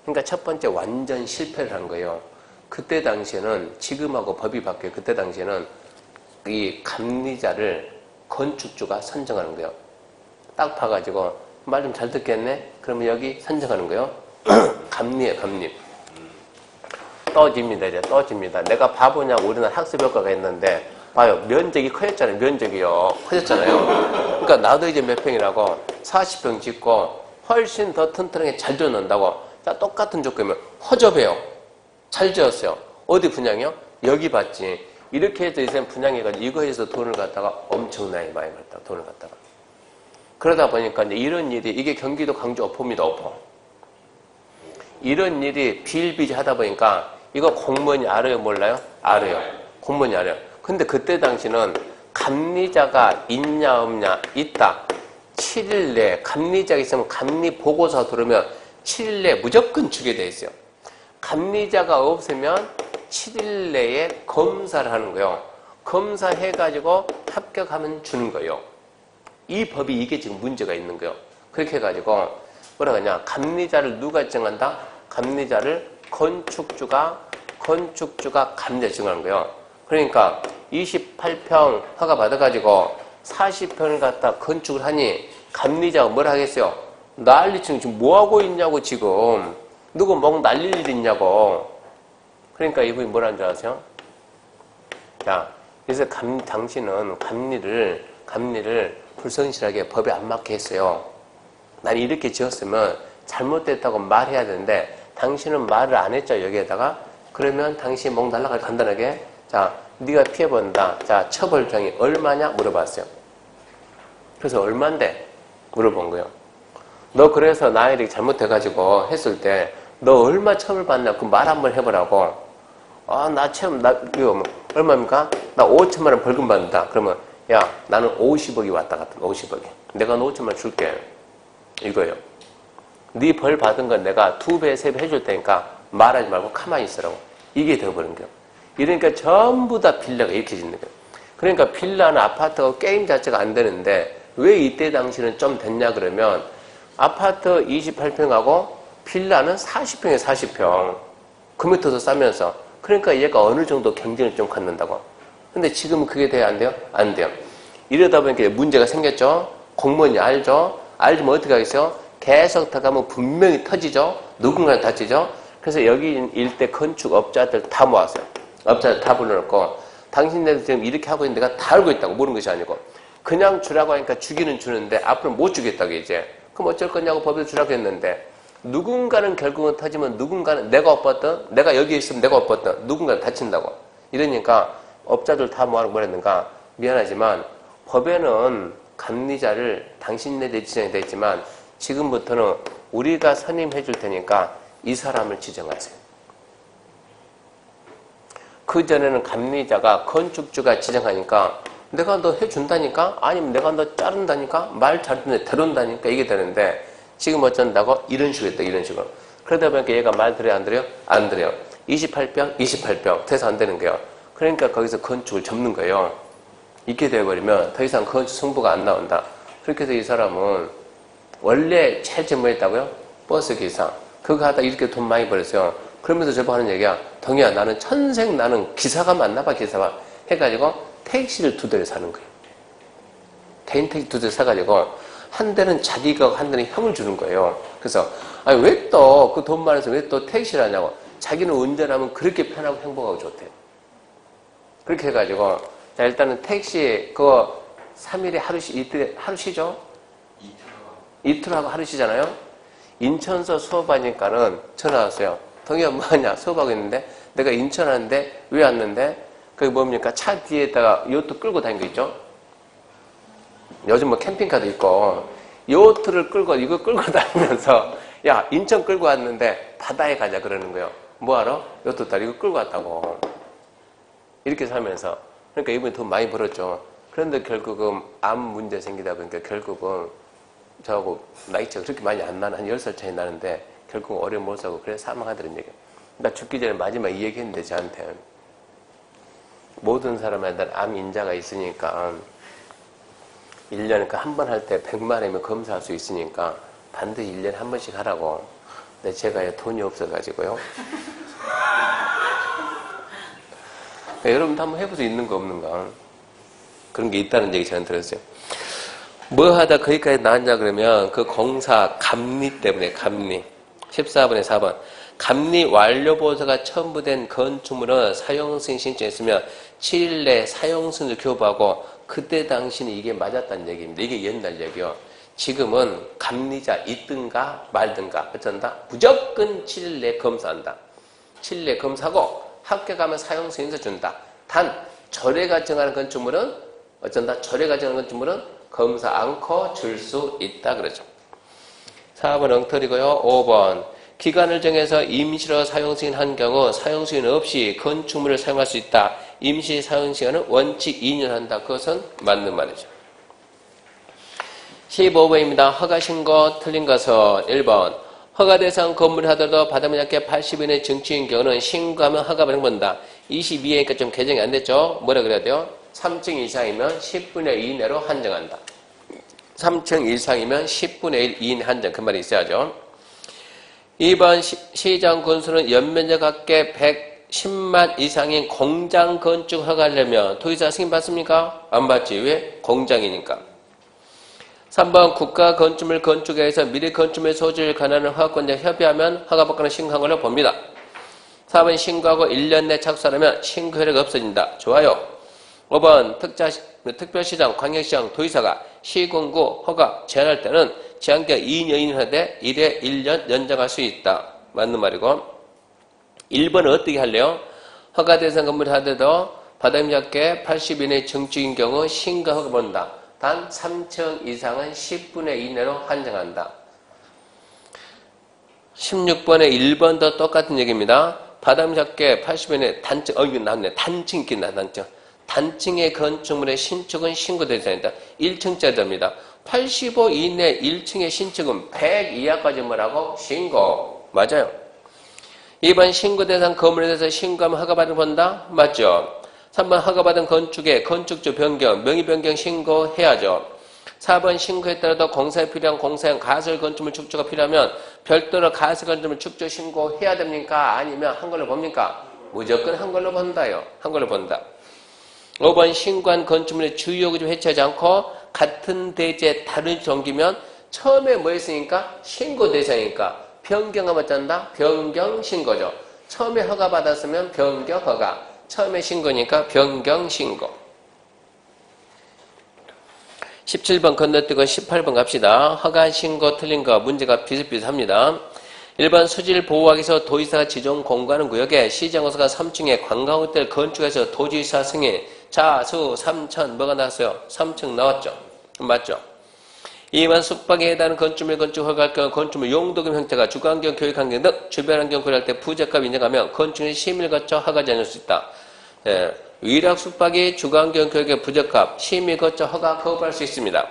그러니까 첫 번째 완전 실패를 한 거예요. 그때 당시에는, 지금하고 법이 바뀌어요. 그때 당시에는 이 감리자를 건축주가 선정하는 거예요. 딱 봐가지고, 말 좀 잘 듣겠네? 그러면 여기 선정하는 거예요. 감리예요, 감리. 떠집니다, 이제 떠집니다. 내가 바보냐고 우리나라 학습효과가 있는데, 봐요. 면적이 커졌잖아요. 면적이요. 커졌잖아요. 그러니까 나도 이제 몇 평이라고 40평 짓고 훨씬 더 튼튼하게 잘 지어놓는다고. 자, 똑같은 조건이면 허접해요. 잘 지었어요. 어디 분양이요? 여기 받지. 이렇게 해서 이제 분양해가지고 이거에서 돈을 갖다가 엄청나게 많이 받다가 돈을 갖다가. 그러다 보니까 이제 이런 일이, 이게 경기도 광주 어포입니다, 어포. 이런 일이 비일비재 하다 보니까 이거 공무원이 알아요, 몰라요? 알아요. 공무원이 알아요. 근데 그때 당시는 감리자가 있냐 없냐? 있다. 7일 내에 감리자가 있으면 감리 보고서 들으면 7일 내에 무조건 주게 돼 있어요. 감리자가 없으면 7일 내에 검사를 하는 거예요. 검사해가지고 합격하면 주는 거예요. 이 법이 이게 지금 문제가 있는 거예요. 그렇게 해가지고 뭐라 하냐? 감리자를 누가 정한다? 감리자를 건축주가 감리자 정하는 거예요. 그러니까 28평 허가 받아가지고 40평을 갖다 건축을 하니 감리자가 뭘 하겠어요? 난리치고 지금 뭐하고 있냐고 지금. 누구 목 날릴 일 있냐고. 그러니까 이분이 뭐라는 줄 아세요? 자, 그래서 당신은 감리를 불성실하게 법에 안 맞게 했어요. 난 이렇게 지었으면 잘못됐다고 말해야 되는데 당신은 말을 안 했죠, 여기에다가. 그러면 당신이 목 날라갈 간단하게. 자, 네가 피해본다. 자, 처벌장이 얼마냐? 물어봤어요. 그래서 얼만데? 물어본 거예요. 너 그래서 나 이렇게 잘못해가지고 했을 때 너 얼마 처벌받나? 그 말 한번 해보라고. 아, 이거 얼마입니까? 나 5천만 원 벌금 받는다. 그러면 야, 나는 50억이 왔다 갔다. 50억이. 내가 너 5천만 원 줄게. 이거예요. 네 벌 받은 건 내가 2배, 3배 해줄 테니까 말하지 말고 가만히 있으라고. 이게 되어버린 거예요. 이러니까 전부 다 빌라가 이렇게 짓는 거예요. 그러니까 빌라는 아파트가 게임 자체가 안 되는데 왜 이때 당시는 좀 됐냐 그러면 아파트 28평하고 빌라는 40평에 40평. 금액도 더 싸면서. 그러니까 얘가 어느 정도 경쟁을 좀 갖는다고. 근데 지금은 그게 돼야 안 돼요? 안 돼요. 이러다 보니까 문제가 생겼죠? 공무원이 알죠? 알면 어떻게 하겠어요? 계속 더 가면 분명히 터지죠? 누군가는 다치죠? 그래서 여기 일대 건축업자들 다 모았어요. 업자들 다 불러놓고 당신네들 지금 이렇게 하고 있는 데가 다 알고 있다고. 모르는 것이 아니고 그냥 주라고 하니까 주기는 주는데 앞으로 못 주겠다고 이제. 그럼 어쩔 거냐고 법에서 주라고 했는데 누군가는 결국은 터지면 누군가는 내가 엎었던, 내가 여기 있으면 내가 엎었던, 누군가는 다친다고. 이러니까 업자들 다 뭐하고 뭐랬는가? 미안하지만 법에는 감리자를 당신네들이 지정이 되어 있지만 지금부터는 우리가 선임해 줄 테니까 이 사람을 지정하세요. 그전에는 감리자가 건축주가 지정하니까 내가 너 해준다니까? 아니면 내가 너 자른다니까? 말 잘 듣는데 들은다니까? 이게 되는데 지금 어쩐다고? 이런 식으로 했다, 이런 식으로. 그러다 보니까 얘가 말 들어요, 안 들어요? 안 들어요. 28평? 28평. 돼서 안 되는 거예요. 그러니까 거기서 건축을 접는 거예요. 이렇게 되어버리면 더 이상 건축 승부가 안 나온다. 그렇게 해서 이 사람은 원래 제일 뭐 했다고요? 버스 기사. 그거 하다 이렇게 돈 많이 벌었어요. 그러면서 저거 하는 얘기야. 덩이야, 나는 천생 나는 기사가 맞나봐, 기사가. 해가지고 택시를 2대를 사는 거예요. 개인 택시 2대 사가지고 한 대는 자기가 한 대는 형을 주는 거예요. 그래서 아니, 왜 또 그 돈 많아서 왜 또 택시를 하냐고. 자기는 운전하면 그렇게 편하고 행복하고 좋대. 그렇게 해가지고, 자, 일단은 택시, 그거 3일에 이틀에 하루 쉬죠? 이틀 하고 하루 쉬잖아요? 인천서 수업하니까는 전화 왔어요. 동희야, 뭐하냐? 수업하고 있는데, 내가 인천 하는데, 왜 왔는데? 그게 뭡니까? 차 뒤에다가 요트 끌고 다니는 거 있죠? 요즘 뭐 캠핑카도 있고, 요트를 끌고, 이거 끌고 다니면서, 야, 인천 끌고 왔는데, 바다에 가자 그러는 거예요. 뭐하러? 요트 딸 이거 끌고 왔다고. 이렇게 살면서. 그러니까 이분이 돈 많이 벌었죠. 그런데 결국은 암 문제 생기다 보니까 결국은 저하고 나이 차가 그렇게 많이 안 나는 한 10살 차이 나는데 결국은 오래 못 살고 그래서 사망하더라는 얘기예요. 나 죽기 전에 마지막 이 얘기 했는데 저한테 모든 사람한테 암 인자가 있으니까 1년에 그 한 번 할 때 100만 원이면 검사할 수 있으니까 반드시 1년에 한 번씩 하라고. 근데 제가 돈이 없어가지고요. 여러분도 한번 해볼 수 있는 거 없는가? 그런 게 있다는 얘기 저는 들었어요. 뭐 하다 거기까지 나왔냐 그러면 그 공사 감리 때문에 감리. 14번에 4번. 감리 완료 보고서가 첨부된 건축물은 사용승인 신청했으면 7일 내 사용승인을 교부하고 그때 당시는 이게 맞았다는 얘기입니다. 이게 옛날 얘기요. 지금은 감리자 있든가 말든가 어쩐다? 무조건 7일 내 검사한다. 7일 내 검사하고 합격하면 사용승인서 준다. 단 절에가 정하는 건축물은 어쩐다? 절에가 정하는 건축물은 검사 않고 줄 수 있다 그러죠. 4번 엉터리고요. 5번 기간을 정해서 임시로 사용승인한 경우 사용승인 없이 건축물을 사용할 수 있다. 임시 사용시간은 원칙 2년 한다. 그것은 맞는 말이죠. 15번입니다. 허가신고 틀린 것은 1번 허가대상 건물을 하더라도 바다면 약게 80인의 정치인 경우는 신고하면 허가받는 본다. 22회니까 좀 개정이 안 됐죠? 뭐라 그래야 돼요? 3층 이상이면 10분의 2 이내로 한정한다. 3층 이상이면 10분의 1 이내 한정. 그 말이 있어야죠. 2번 시장 건수는 연면적 합계 110만 이상인 공장 건축 허가하려면 도지사 승인 받습니까? 안 받지. 왜? 공장이니까. 3번 국가 건축물 건축에서 미래 건축물 소지를 관하는 허가권자 협의하면 허가받거나 신고한 걸로 봅니다. 4번 신고하고 1년 내 착수하려면 신고 효력이 없어진다. 좋아요. 5번 특별시장, 광역시장, 도지사가 시공구 허가 제한할 때는 제한기간 2년이 하되 1회 1년 연장할 수 있다. 맞는 말이고 1번은 어떻게 할래요? 허가 대상 건물을 하더라도 바닥면 작게 80 이내 정축인 경우 신고 허가 본다. 단 3층 이상은 10분의 2 이내로 한정한다. 16번에 1번도 똑같은 얘기입니다. 바닥면 작게 80 이내 단층, 이거 나왔네. 단층 있겠나, 단층. 단층의 건축물의 신축은 신고 대상이다. 1층짜리입니다. 85 이내 1층의 신축은 100 이하까지 뭐라고? 신고. 맞아요. 2번 신고 대상 건물에 대해서 신고하면 허가받은 본다? 맞죠? 3번 허가받은 건축의 건축주 변경, 명의 변경 신고해야죠. 4번 신고에 따라도 공사에 필요한 공사용 가설 건축물 축조가 필요하면 별도로 가설 건축물 축조 신고해야 됩니까? 아니면 한 걸로 봅니까? 무조건 한 걸로 본다요. 한 걸로 본다. 5번 신고한 건축물의 주요 구조 해체하지 않고 같은 대지에 다른 정기면 처음에 뭐 했으니까? 신고 대상이니까 변경하면 어쩐다? 변경 신고죠. 처음에 허가 받았으면 변경 허가. 처음에 신고니까 변경 신고. 17번 건너뛰고 18번 갑시다. 허가 신고 틀린 거 문제가 비슷비슷합니다. 1번 수질 보호하기에서 도지사가 지정 공부하는 구역에 시장호수가 3층에 관광호텔 건축해서 도지사 승인 자수 3천 뭐가 나왔어요? 3층 나왔죠? 맞죠? 2번 숙박에 해당하는 건축물 건축 허가할 경우 건축물 용도금 형태가 주거환경 교육환경 등 주변환경 고려할 때 부적합 인정하면 건축물 심의를 거쳐 허가 제한할 수 있다. 예, 위락 숙박이 주거환경 교육에 부적합 심의 거쳐 허가 거부할 수 있습니다.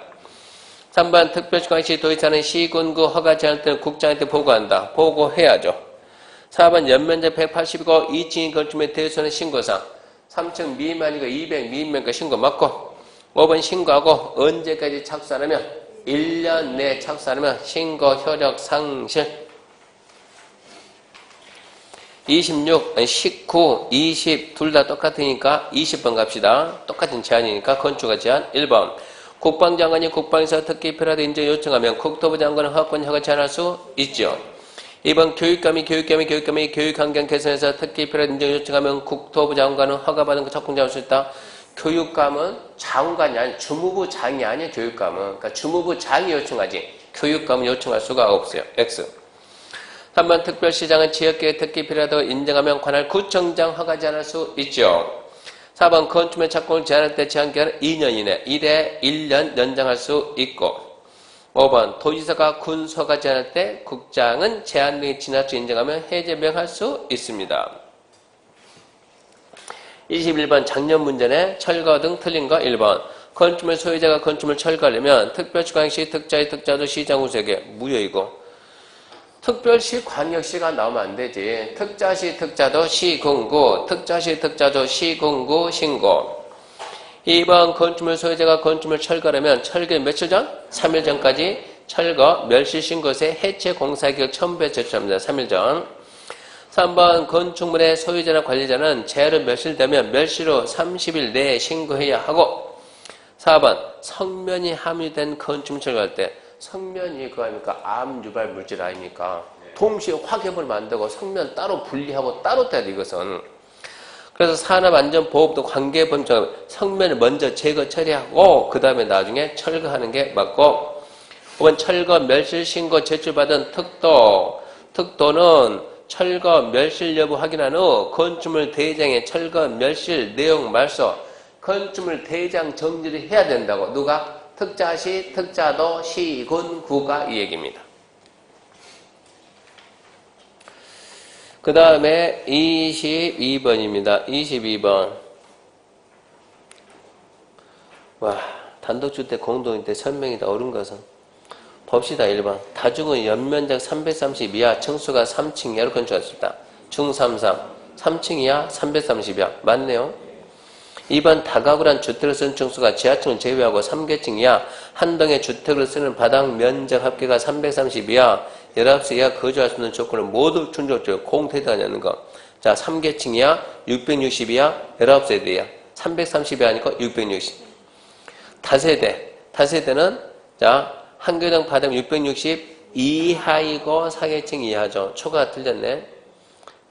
3번 특별시광시 도지사는 시군구 허가 제한할 때는 국장한테 보고한다. 보고해야죠. 4번 연면적 180이고 2층인 건축물에 대해서는 신고상 3층 미만이고 200 미만이니까 신고 맞고 5번 신고하고 언제까지 착수 안 하면 1년 내에 착수 안 하면 신고 효력 상실 26, 19, 20 둘 다 똑같으니까 20번 갑시다. 똑같은 제한이니까 건축허가 제한 1번 국방장관이 국방에서 특히 필요하다 인정 요청하면 국토부 장관은 허가권 허가 제한할 수 있죠. 2번 교육감이 교육환경 개선에서 특기 필요한 인정을 요청하면 국토부 장관은 허가받은 적공장을 할 수 있다. 교육감은 장관이 아니 주무부 장이 아니에요. 교육감은. 그러니까 주무부 장이 요청하지 교육감은 요청할 수가 없어요. X. 3번 특별시장은 지역계획 특기 필요하다고 인정하면 관할 구청장 허가 제한할 수 있죠. 4번 건축물 착공을 제한할 때 제한기간은 2년 이내 1에 1년 연장할 수 있고 5번 도지사가 군소가 제한할 때 국장은 제한등이 지나쳐 인정하면 해제 명할 수 있습니다. 21번 작년 문제네 철거 등 틀린 거 1번 건축물 소유자가 건축물 철거하려면 특별시 광역시 특자의 특자도 시장 후세계 무효이고 특별시 광역시가 나오면 안 되지. 특자시 특자도 시군구 특자시 특자도 시군구 신고 2번 건축물 소유자가 건축물 철거하려면 철거 며칠 전? 3일 전까지 철거 멸실 신고세 해체 공사기획 첨부에 제출합니다. 3일 전. 3번 건축물의 소유자나 관리자는 재해로 멸실되면 멸실 후 30일 내에 신고해야 하고 4번 성면이 함유된 건축물 철거할 때 성면이 그거 아닙니까? 암 유발 물질 아닙니까? 동시에 화개물 만들고 성면 따로 분리하고 따로 떼야 돼 이것은. 그래서 산업안전보호법도 관계범정 성면을 먼저 제거 처리하고 그 다음에 나중에 철거하는 게 맞고 5번 철거 멸실 신고 제출받은 특도는 철거 멸실 여부 확인한 후 건축물 대장의 철거 멸실 내용 말소 건축물 대장 정지를 해야 된다고. 누가? 특자시, 특자도, 시군, 구가 이 얘기입니다. 그 다음에 22번입니다. 22번. 와, 단독주택 공동주택 설명이다. 옳은 것은. 봅시다. 1번. 다중은 연면적 330 이하, 층수가 3층 이하로 건축했습니다. 중33. 3층 이하, 330이야. 맞네요. 2번 다가구를 한 주택을 쓰는 층수가 지하층을 제외하고 3계층 이하, 한 동의 주택을 쓰는 바닥 면적 합계가 330 이하, 19세 이하 거주할 수 있는 조건을 모두 충족적 공태도하냐는 거. 자, 3계층 이하, 660 이하, 19세대 이하. 330 이하니까 660. 다세대는 자, 한 교당 바닥 660 이하이고 4계층 이하죠. 초가 틀렸네.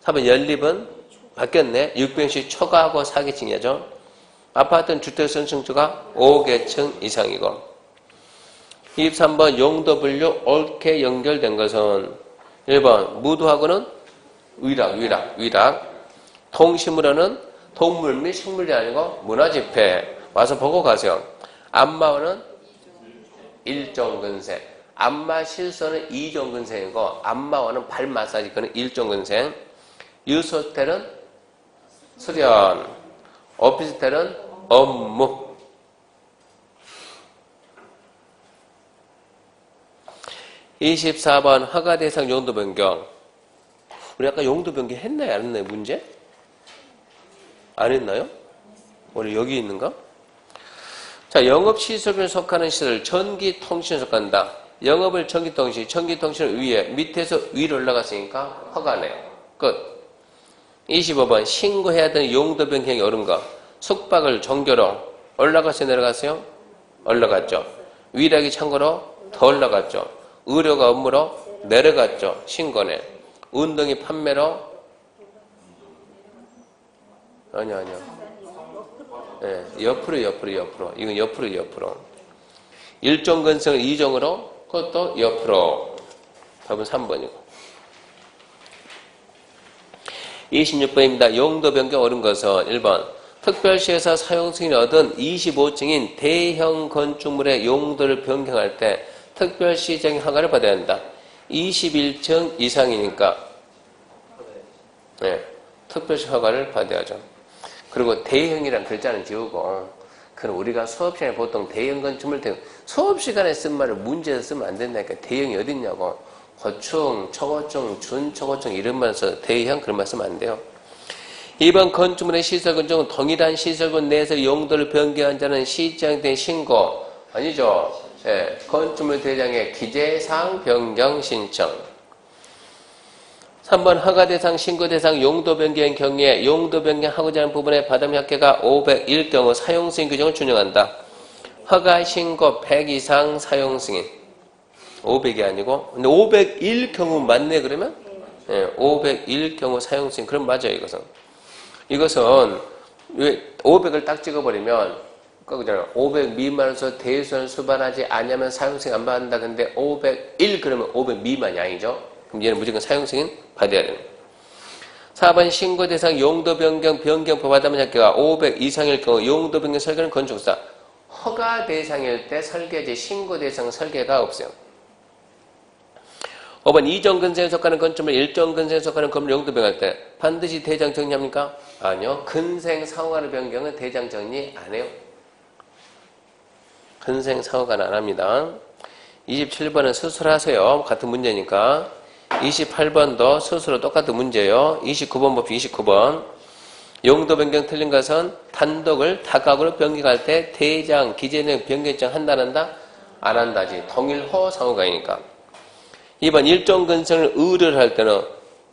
4번 연립은 바뀌었네. 660 초과하고 4계층 이하죠. 아파트는 주택 쓰는 층수가 5계층 이상이고 23번 용도 분류 옳게 연결된 것은 1번 무도하고는 위락 동식물원은 동물 및 식물이 아니고 문화집회 와서 보고 가세요. 안마원은 1종 근생 안마실소는 2종 근생이고 안마원은 발 마사지 그는 1종 근생 유소호텔은 수련 오피스텔은 업무 24번 허가대상 용도 변경. 우리 아까 용도 변경 했나요? 안 했나요? 문제? 안 했나요? 우리 여기 있는가? 자, 영업시설에 속하는 시설, 전기통신에 속한다. 영업을 전기통신을 위에, 밑에서 위로 올라갔으니까 허가네요. 끝. 25번 신고해야 되는 용도 변경이 옳은 거. 숙박을 종교로 올라갔어요? 내려갔어요? 올라갔죠. 위락이 참고로 더 올라갔죠. 의료가 업무로 내려갔죠. 신고네. 운동이 판매로 아니요. 네, 옆으로. 이건 옆으로. 1종 근성을 2종으로 그것도 옆으로. 답은 3번이고. 26번입니다. 용도 변경 옳은 것은 1번 특별시에서 사용 승인을 얻은 25층인 대형 건축물의 용도를 변경할 때 특별시장 허가를 받아야 한다. 21층 이상이니까 네, 특별시 허가를 받아야죠. 그리고 대형이란 글자는 지우고 그럼 우리가 수업 시간에 보통 대형 건축물 수업 시간에 쓴 말을 문제에서 쓰면 안 된다니까. 대형이 어딨냐고. 고층, 초고층, 준초고층 이런 말 써서 대형 그런 말 쓰면 안 돼요. 2번 건축물의 시설군중은 동일한 시설군 내에서 용도를 변경한 자는 시장된 신고 아니죠. 예, 건축물 대장의 기재사항 변경 신청. 3번 허가대상, 신고대상, 용도 변경의 경우에 용도 변경하고자 하는 부분의 바닥 합계가 500일 경우 사용승인 규정을 준용한다. 허가, 신고 100 이상 사용승인. 500이 아니고 근데 500일 경우 맞네 그러면 501 경우 사용승인. 그럼 맞아요, 이것은. 이것은 왜 500을 딱 찍어버리면 그거잖아요. 500 미만에서 대수는 수반하지 않으면 사용승인 안 받는다. 근데 501 그러면 500 미만이 아니죠. 그럼 얘는 무조건 사용승인 받아야 되는 거예요. 4번 신고 대상 용도 변경법 하다면 학교가 500 이상일 경우 용도 변경 설계는 건축사. 허가 대상일 때 설계지 신고 대상 설계가 없어요. 5번 이전 근생에 속하는 건축물 일정 근생에 속하는 건물 용도 변경할 때 반드시 대장 정리합니까? 아니요. 근생 사후간의 변경은 대장 정리 안 해요. 근생 사후간 안 합니다. 27번은 수술하세요. 같은 문제니까. 28번도 스스로 똑같은 문제예요. 29번 봅시다. 29번. 용도 변경 틀린 것은 단독을 다각으로 변경할 때 대장, 기재는 변경장 한다 안 한다? 안 한다지. 동일호 상호간이니까. 2번 일종 근성을 의뢰를 할 때는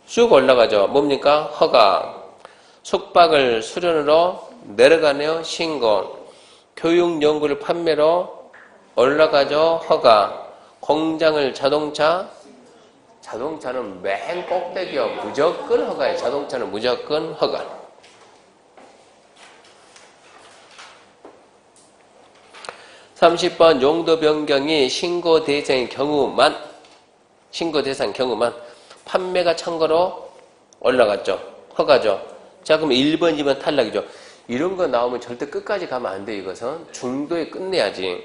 쭉 올라가죠. 뭡니까? 허가. 숙박을 수련으로 내려가네요. 신고. 교육 연구를 판매로 올라가죠. 허가. 공장을 자동차는 맨 꼭대기요. 무조건 허가예요. 자동차는 무조건 허가. 30번 용도 변경이 신고 대상인 경우만 판매가 참고로 올라갔죠. 허가죠. 자, 그럼 1번, 2번 탈락이죠. 이런 거 나오면 절대 끝까지 가면 안 돼. 이것은 중도에 끝내야지.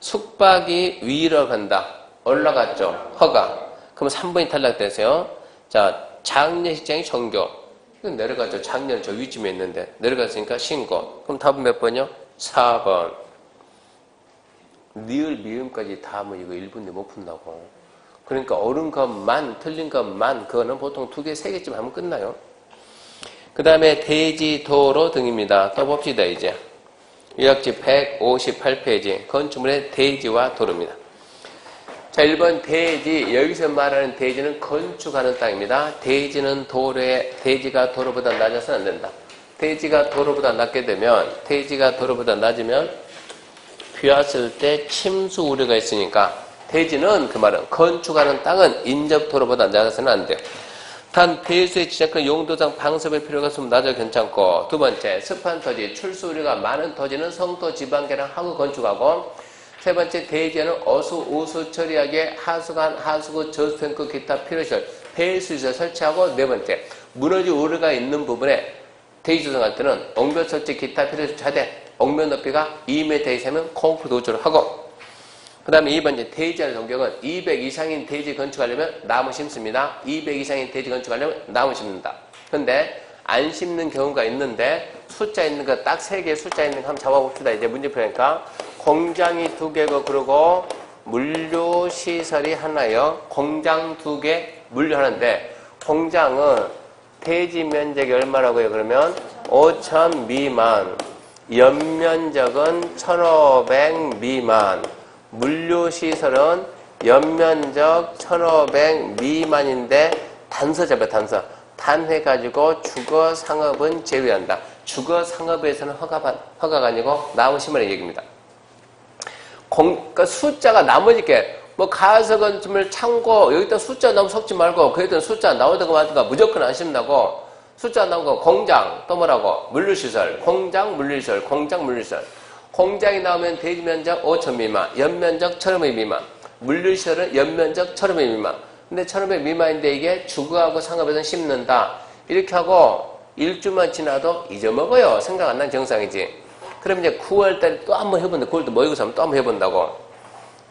숙박이 위로 간다. 올라갔죠. 허가. 그럼 3번이 탈락되세요. 자, 장례식장이 종교. 이건 내려갔죠. 장례는 저 위쯤에 있는데. 내려갔으니까 신고. 그럼 답은 몇 번이요? 4번. 니을, 미음까지 다 하면 이거 1분 내 못 푼다고. 그러니까 옳은 것만, 틀린 것만, 그거는 보통 2개, 3개쯤 하면 끝나요. 그 다음에 대지, 도로 등입니다. 또 봅시다, 이제. 요약지 158페이지. 건축물의 대지와 도로입니다. 자, 1번 대지. 여기서 말하는 대지는 건축하는 땅입니다. 대지는 대지가 도로보다 낮아서는 안 된다. 대지가 도로보다 낮게 되면, 대지가 도로보다 낮으면 비 왔을 때 침수 우려가 있으니까 대지는 그 말은 건축하는 땅은 인접 도로보다 낮아서는 안 돼요. 단 대수에 지적한 용도상 방섭의 필요가 있으면 낮아도 괜찮고. 두 번째, 습한 토지, 출수 우려가 많은 토지는 성토 지방계랑 하구 건축하고. 세 번째, 대지에는 어수, 우수 처리하게 하수관, 하수구, 저수탱크, 기타 필요시설, 폐수시설 설치하고. 네 번째, 무너질 우려가 있는 부분에 대지 조성할 때는 옹벽 설치, 기타 필요시설 차대, 옥면 높이가 2m 이상이면 콘크리트 도조를 하고. 그 다음에 2번째, 대지하는 동경은 200 이상인 대지 건축하려면 나무 심습니다. 200 이상인 대지 건축하려면 나무 심는다. 근데 안 심는 경우가 있는데 숫자 있는 거 딱 3개 숫자 있는 거 한번 잡아봅시다. 이제 문제표니까. 공장이 2개고 그러고 물류시설이 하나요. 공장 2개, 물류 하나인데 공장은 대지 면적이 얼마라고요? 그러면 5,000 미만, 연면적은 1,500 미만, 물류시설은 연면적 1,500 미만인데 단서 잡아, 단서. 단 해가지고 주거상업은 제외한다. 주거상업에서는 허가가 아니고 나무 심으라는 얘기입니다. 그러니까 숫자가 나머지 게, 뭐 가서 건축물 창고, 여기다 숫자 너무 섞지 말고, 그랬더니 숫자 나오다가 말다가 무조건 안 심는다고. 숫자 나온 거 공장, 또 뭐라고? 물류시설, 공장, 물류시설, 공장, 물류시설. 공장이 나오면 대지 면적 5,000 미만, 연면적 1,500 미만, 물류시설은 연면적 1,500 미만. 근데 1,500 미만인데 이게 주거하고 상업에서는 심는다. 이렇게 하고 일주만 지나도 잊어먹어요. 생각 안 나는 정상이지. 그럼 이제 9월 달에 또 한번 해본다. 9월도 모의고사 하면 또 한번 해본다고.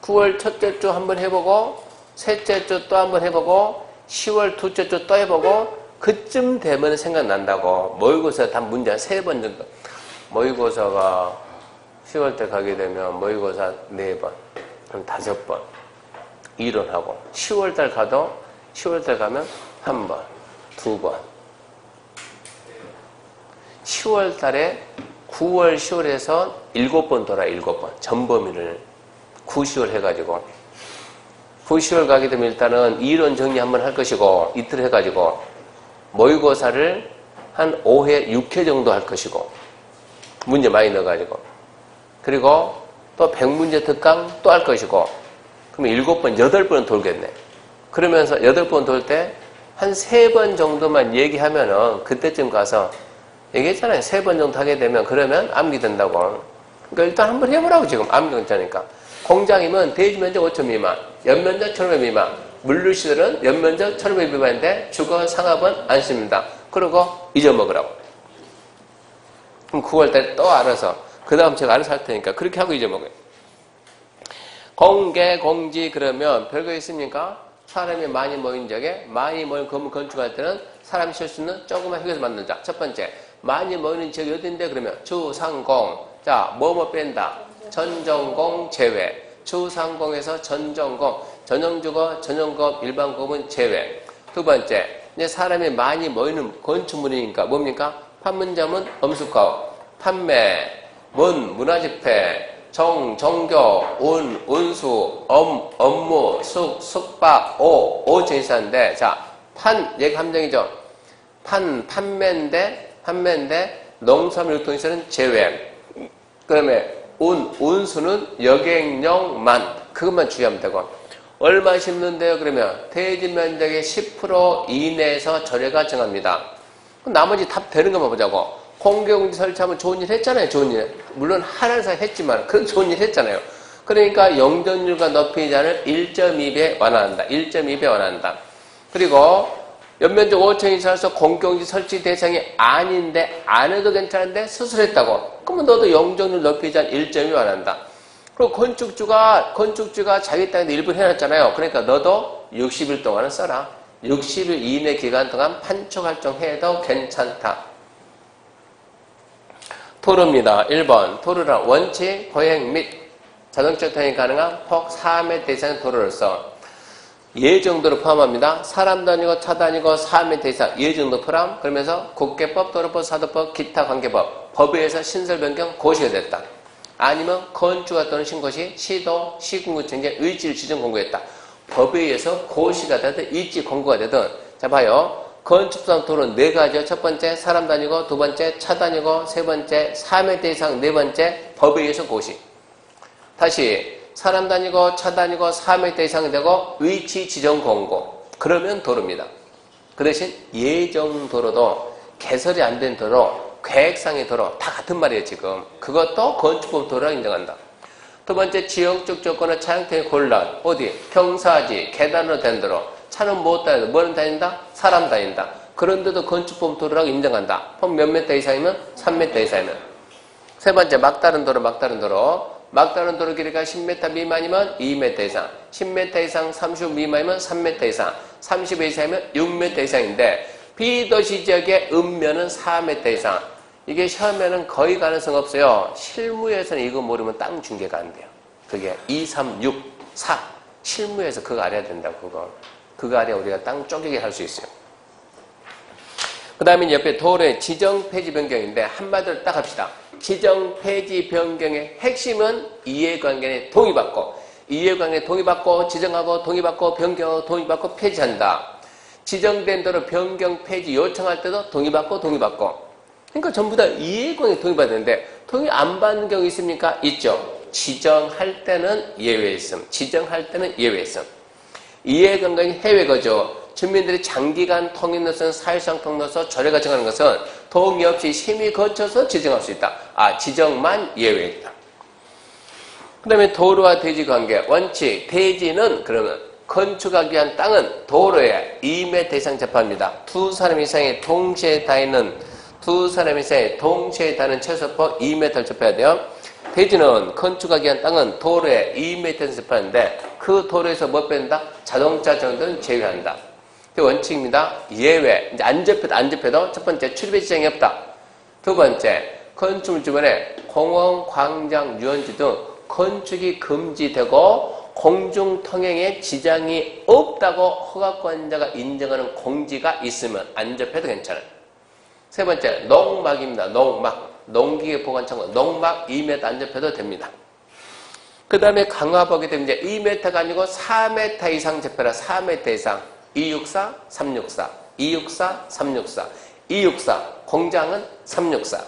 9월 첫째 주 한번 해보고, 셋째 주 또 한번 해보고, 10월 둘째 주 또 해보고, 그쯤 되면 생각난다고. 모의고사 단 문제 한 3번 정도. 모의고사가 10월 때 가게 되면 모의고사 4번, 그럼 5번. 이론하고. 10월 달 가도, 10월 달 가면 1번, 2번. 10월 달에 9월, 10월에서 7번 돌아, 7번. 전범위를 9, 10월 해가지고. 9, 10월 가게 되면 일단은 이론 정리 한번 할 것이고, 이틀 해가지고, 모의고사를 한 5회, 6회 정도 할 것이고, 문제 많이 넣어가지고. 그리고 또 100문제 특강 또 할 것이고, 그러면 7번, 8번은 돌겠네. 그러면서 8번 돌 때 한 3번 정도만 얘기하면은 그때쯤 가서 얘기했잖아요. 3번 정도 하게 되면 그러면 암기 된다고. 그러니까 일단 한번 해보라고 지금 암기 괜찮으니까. 공장이면 대지 면적 5천 미만, 연면적 1,500 미만, 물류시설은 연면적 1,500 미만인데 주거 상업은 안 씁니다. 그러고 잊어먹으라고. 그럼 9월달에 또 알아서 그 다음 제가 알아서 할 테니까 그렇게 하고 잊어먹어요. 공개, 공지 그러면 별거 있습니까? 사람이 많이 모인 적에 많이 모인 건물 건축할 때는 사람이 쉴 수 있는 조그만 휴게소 만들자. 첫 번째, 많이 모이는 지역이 어딘데? 그러면 주상공. 자, 뭐뭐 뺀다. 전전공 제외. 주상공에서 전전공, 전용주거, 전용업, 일반공은 제외. 두 번째, 이제 사람이 많이 모이는 건축물이니까 뭡니까? 판문점은 엄숙가업, 판매, 문화집회, 종교, 운수, 업무, 숙박, 제시사인데, 자, 얘가 함정이죠. 판매인데, 농산물 유통시설은 제외. 그다음에, 운수는 여객용만, 그것만 주의하면 되고, 얼마 심는데요? 그러면, 대지 면적의 10% 이내에서 절여가 정합니다. 나머지 답 되는 것만 보자고. 공개공지 설치하면 좋은 일 했잖아요. 좋은 일. 물론 하나는 했지만 그런 좋은 일 했잖아요. 그러니까 용적률과 높이 제한을 1.2배 완화한다. 1.2배 완화한다. 그리고 연면적 5천 이상에서 공개공지 설치 대상이 아닌데 안 해도 괜찮은데 수술했다고. 그러면 너도 용적률 높이 제한 1.2 완화한다. 그리고 건축주가 자기 땅에 일부 해놨잖아요. 그러니까 너도 60일 동안은 써라. 60일 이내 기간 동안 판촉 활동해도 괜찮다. 도로입니다. 1번 도로란 원칙, 보행 및 자동차 통행이 가능한 폭 4m 이상의 도로로서 예정도를 포함합니다. 사람 다니고 차 다니고 4m 이상 예정도 포함. 그러면서 국계법, 도로법, 사도법, 기타 관계법 법에 의해서 신설 변경 고시가 됐다. 아니면 건축가 또는 신고시, 시도, 시군구청의 의지를 지정 공고했다. 법에 의해서 고시가 되든 일지 공고가 되든. 자 봐요. 건축상 도로는 4가지요. 첫 번째 사람 다니고, 두 번째 차 다니고, 세 번째 4m 이상, 네 번째 법에 의해서 고시. 다시 사람 다니고 차 다니고 4m 이상이 되고 위치 지정 공고. 그러면 도로입니다. 그 대신 예정 도로도 개설이 안 된 도로, 계획상의 도로 다 같은 말이에요 지금. 그것도 건축법 도로라 인정한다. 두 번째 지역적 조건의 차량통행 곤란. 어디? 경사지, 계단으로 된 도로. 차는 못 다닌다. 뭐는 다닌다? 사람 다닌다. 그런데도 건축법 도로라고 인정한다. 폭 몇 m 이상이면? 3m 이상이면. 세 번째 막다른 도로. 막다른 도로 길이가 10m 미만이면 2m 이상. 10m 이상 35 미만이면 3m 이상. 30 이상이면 6m 이상인데 비도시 지역의 읍면은 4m 이상. 이게 시험에는 거의 가능성 없어요. 실무에서는 이거 모르면 땅 중개가 안 돼요. 그게 2, 3, 6, 4. 실무에서 그거 알아야 된다고 그거. 그거 알아야 우리가 땅 쪼개게 할 수 있어요. 그 다음에 옆에 도로의 지정 폐지 변경인데 한마디로 딱 합시다. 지정 폐지 변경의 핵심은 이해관계에 동의받고, 이해관계에 동의받고, 지정하고 동의받고, 변경하고 동의받고, 폐지한다. 지정된 도로 변경 폐지 요청할 때도 동의받고. 그러니까 전부 다 이해관계에 동의받는데 동의 안 받는 경우 있습니까? 있죠. 지정할 때는 예외 있음. 이해관계는 해외 거주. 주민들이 장기간 통행로선, 사실상 통로서 조례가 정하는 것은 동의 없이 심의 거쳐서 지정할 수 있다. 지정만 예외이다. 그 다음에 도로와 대지 관계. 원칙. 대지는 그러면 건축하기 위한 땅은 도로에 2m 이상 접합니다. 두 사람 이상이 동시에 닿는 최소폭 2m를 접해야 돼요. 대지는 건축하기 위한 땅은 도로에 2m 이상 접하는데 그 도로에서 뭐 뺀다? 자동차 정도는 제외한다. 원칙입니다. 예외. 이제 안 접해도 첫 번째 출입의 지장이 없다. 두 번째 건축물 주변에 공원, 광장, 유원지 등 건축이 금지되고 공중통행에 지장이 없다고 허가권자가 인정하는 공지가 있으면 안 접해도 괜찮아요. 세 번째 농막입니다. 농기계 보관창고 농막 2m 안 접해도 됩니다. 그 다음에 강화보게 되면 이제 2m가 아니고 4m 이상 접해라. 4m 이상. 264, 364, 264, 364, 264, 공장은 364.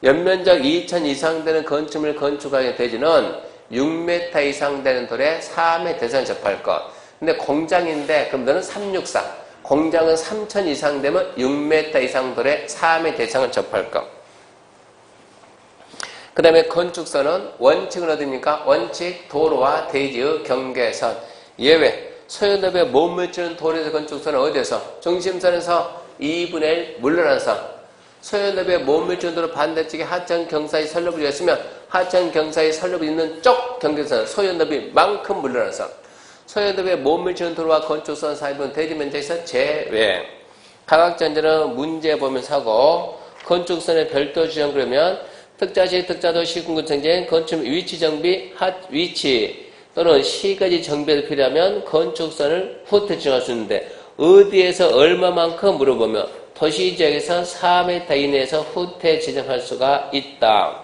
연면적 2,000 이상 되는 건축물 건축하게 대지는 6m 이상 되는 돌에 4m 이상 접할 것. 근데 공장인데 그럼 너는 364. 공장은 3,000 이상 되면 6m 이상 돌에 4m 이상을 접할 것. 그 다음에 건축선은 원칙은 어디입니까? 원칙 도로와 대지의 경계선. 예외. 소요너비에 못 미치는 도로에서 건축선은 어디에서? 중심선에서 2분의 1 물러난 선. 소요너비에 못 미치는 도로 반대쪽에 하천 경사의 선로부가 있으면 하천 경사의 선로부 있는 쪽 경계선 소요너비만큼 물러난 선. 소요너비에 못 미치는 도로와 건축선 사이부는 대지 면적에서 제외. 가각전제는 문제 보면서 하고 건축선의 별도 지정 그러면 특자시, 특자도, 시군구청제, 건축 위치 정비, 위치 또는 시가지 정비가 필요하면 건축선을 후퇴 지정할 수 있는데 어디에서 얼마만큼 물어보면 도시지역에서 4m 이내에서 후퇴 지정할 수가 있다.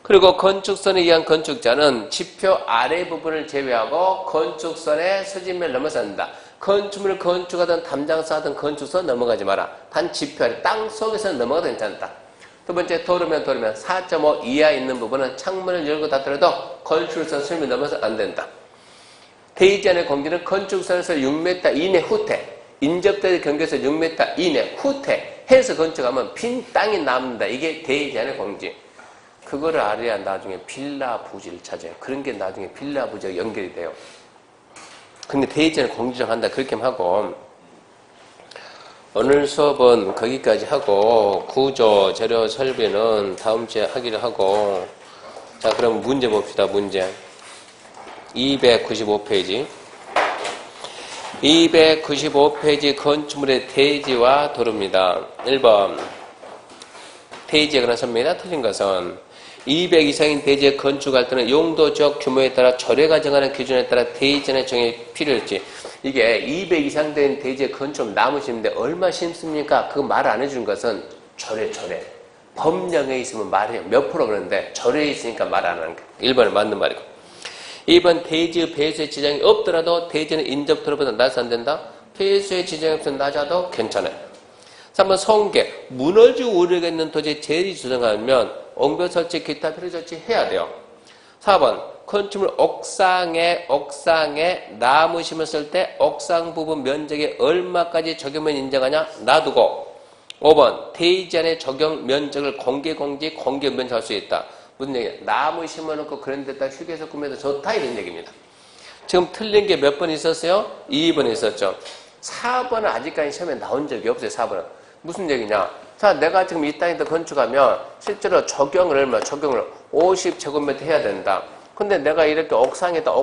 그리고 건축선에 의한 건축자는 지표 아래 부분을 제외하고 건축선의 서진면을 넘어선다. 건축물을 건축하든 담장사 하든 건축선 넘어가지 마라. 단 지표 아래 땅속에서 넘어가도 괜찮다. 두 번째 도로면 4.5 이하 있는 부분은 창문을 열고 닫더라도 건축선 수림이 넘어서 안 된다. 대지 안의 공지는 건축선에서 6m 이내 후퇴, 인접대 경계에서 6m 이내 후퇴 해서 건축하면 빈 땅이 남는다. 이게 대지 안의 공지. 그거를 알아야 나중에 빌라 부지를 찾아요. 그런 게 나중에 빌라 부지가 연결이 돼요. 근데 대지안에 공지를 한다. 그렇게 하고 오늘 수업은 거기까지 하고 구조, 재료, 설비는 다음 주에 하기로 하고 자 그럼 문제 봅시다. 문제 295페이지 295페이지 건축물의 대지와 도로입니다. 1번 대지에 관한 설명이다. 틀린 것은 200 이상인 대지에 건축할 때는 용도, 지역, 규모에 따라 조례가 정하는 기준에 따라 대지안의 정액이 필요했지. 이게 200 이상 된 대지에 건축 나무 심는데 얼마 심습니까? 그거 말 안 해주는 것은 조례. 법령에 있으면 말해요. 몇 프로 그러는데 조례에 있으니까 말 안 하는 거예요. 1번은 맞는 말이고. 2번 대지의 배수의 지장이 없더라도 대지는 인접도로보다 낮아서 안 된다. 배수의 지장이 없으면 낮아도 괜찮아요. 3번 성계. 무너지고 오르겠는 토지에 재리 조정하면 옹벽 설치, 기타 필요 조치 해야 돼요. 4번 건축물 옥상에 나무 심었을 때 옥상 부분 면적에 얼마까지 적용면 인정하냐? 놔두고 5번 대지안의 적용 면적을 공개공지, 공개 면적할 수 있다. 무슨 얘기야? 나무 심어놓고 그런 데다 휴게소 꾸며도 좋다 이런 얘기입니다. 지금 틀린 게 몇 번 있었어요? 2번 있었죠. 4번은 아직까지 시험에 나온 적이 없어요. 4번은. 무슨 얘기냐? 자, 내가 지금 이 땅에다 건축하면 실제로 적용을 50제곱미터 해야 된다. 근데 내가 이렇게 옥상에다가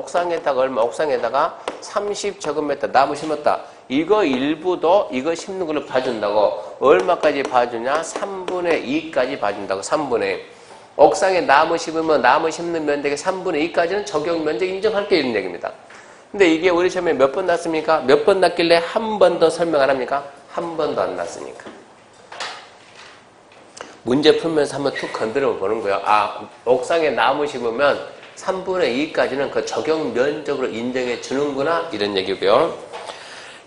30제곱미터 나무 심었다. 이거 일부도 이거 심는 걸로 봐준다고. 얼마까지 봐주냐? 3분의 2까지 봐준다고. 3분의 2. 옥상에 나무 심으면 나무 심는 면적의 3분의 2까지는 적용 면적 인정할게 이런 얘기입니다. 근데 이게 우리 시험에 몇 번 났습니까? 몇 번 났길래 한 번 더 설명 안 합니까? 한 번도 안 났으니까. 문제 풀면서 한번 툭 건드려 보는 거예요. 아, 옥상에 나무 심으면 3분의 2까지는 그 적용 면적으로 인정해 주는구나 이런 얘기고요.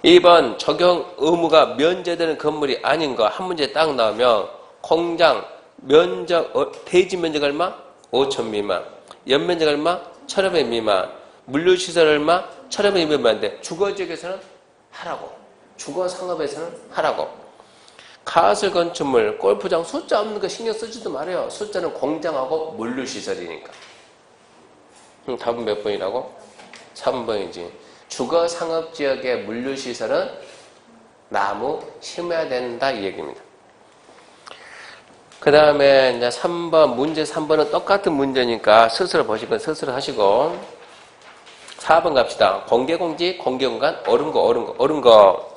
2번 적용 의무가 면제되는 건물이 아닌 거 한 문제 딱 나오면 공장 면적 대지 면적 얼마? 5천 미만. 연면적 얼마? 1,500 미만. 물류시설 얼마? 1,500 미만인데 주거지역에서는 하라고. 주거상업에서는 하라고. 가설 건축물, 골프장 숫자 없는 거 신경 쓰지도 말아요. 숫자는 공장하고 물류시설이니까. 답은 몇 번이라고? 3번이지. 주거상업지역의 물류시설은 나무 심어야 된다 이 얘기입니다. 그 다음에 이제 3번, 문제 3번은 똑같은 문제니까 스스로 보실 건 스스로 하시고 4번 갑시다. 공개공지, 공개공간, 옳은 거.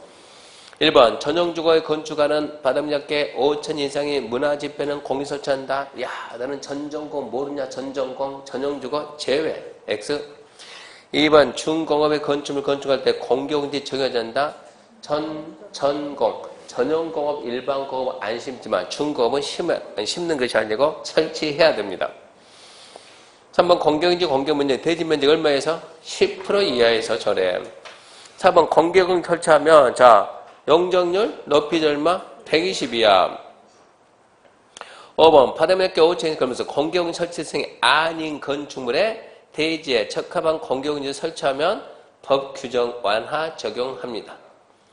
1번 전용주거에 건축하는 바닥면적계 5천 이상의 문화집회는 공이 설치한다. 야, 너는 전전공 모르냐? 전전공, 전용주거 제외. X. 2번 중공업의 건축물 건축할 때 공개공지 적용된다. 전공, 전용공업, 일반공업 안 심지만 중공업은 심는 것이 아니고 설치해야 됩니다. 3번 공개공지 공개면적 대지면적 얼마에서? 10% 이하에서 절해. 4번 공개공지 설치하면 자 용적률, 높이 얼마? 120이야. 5번 바닥면적계 5천이 그러면서 공개공지 설치성이 아닌 건축물에 대지에 적합한 공개공지를 설치하면 법 규정 완화 적용합니다.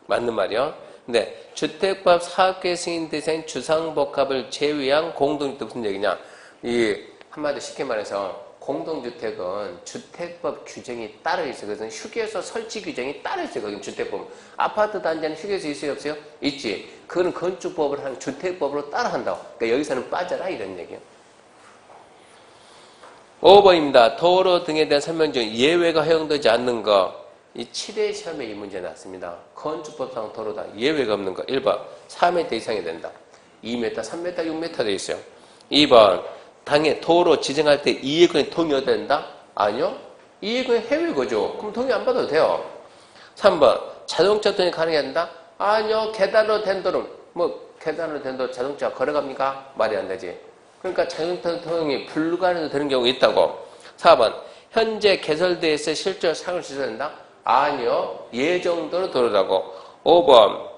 맞는 말이요. 근데 주택법 사업계획 승인 대상 주상복합을 제외한 공동주택 무슨 얘기냐? 이 한마디로 쉽게 말해서 공동주택은 주택법 규정이 따로 있어요. 그래서 휴게소 설치 규정이 따로 있어요. 거기 주택법. 아파트 단지는 휴게소 있어요, 없어요? 있지. 그거는 건축법을 한 주택법으로 따로 한다고. 그러니까 여기서는 빠져라 이런 얘기예요. 5번입니다. 도로 등에 대한 설명 중 예외가 허용되지 않는 거. 이 7회 시험에 이 문제 났습니다. 건축법상 도로다. 예외가 없는 거. 1번 4m 이상이 된다. 2m, 3m, 6m 돼 있어요. 2번 당해 도로 지정할 때 이해권이 동의해야 된다? 아니요. 이해권이 해외 거죠. 그럼 동의 안 받아도 돼요. 3번 자동차 동의 가능해야 된다? 아니요. 계단으로 된 도로 계단으로 된 도로 자동차가 걸어갑니까? 말이 안 되지. 그러니까 자동차 통행이 불가능해도 되는 경우가 있다고. 4번 현재 개설되어 있어 실제로 사용할 수 있어야 된다? 아니요. 예정도로 도로라고. 5번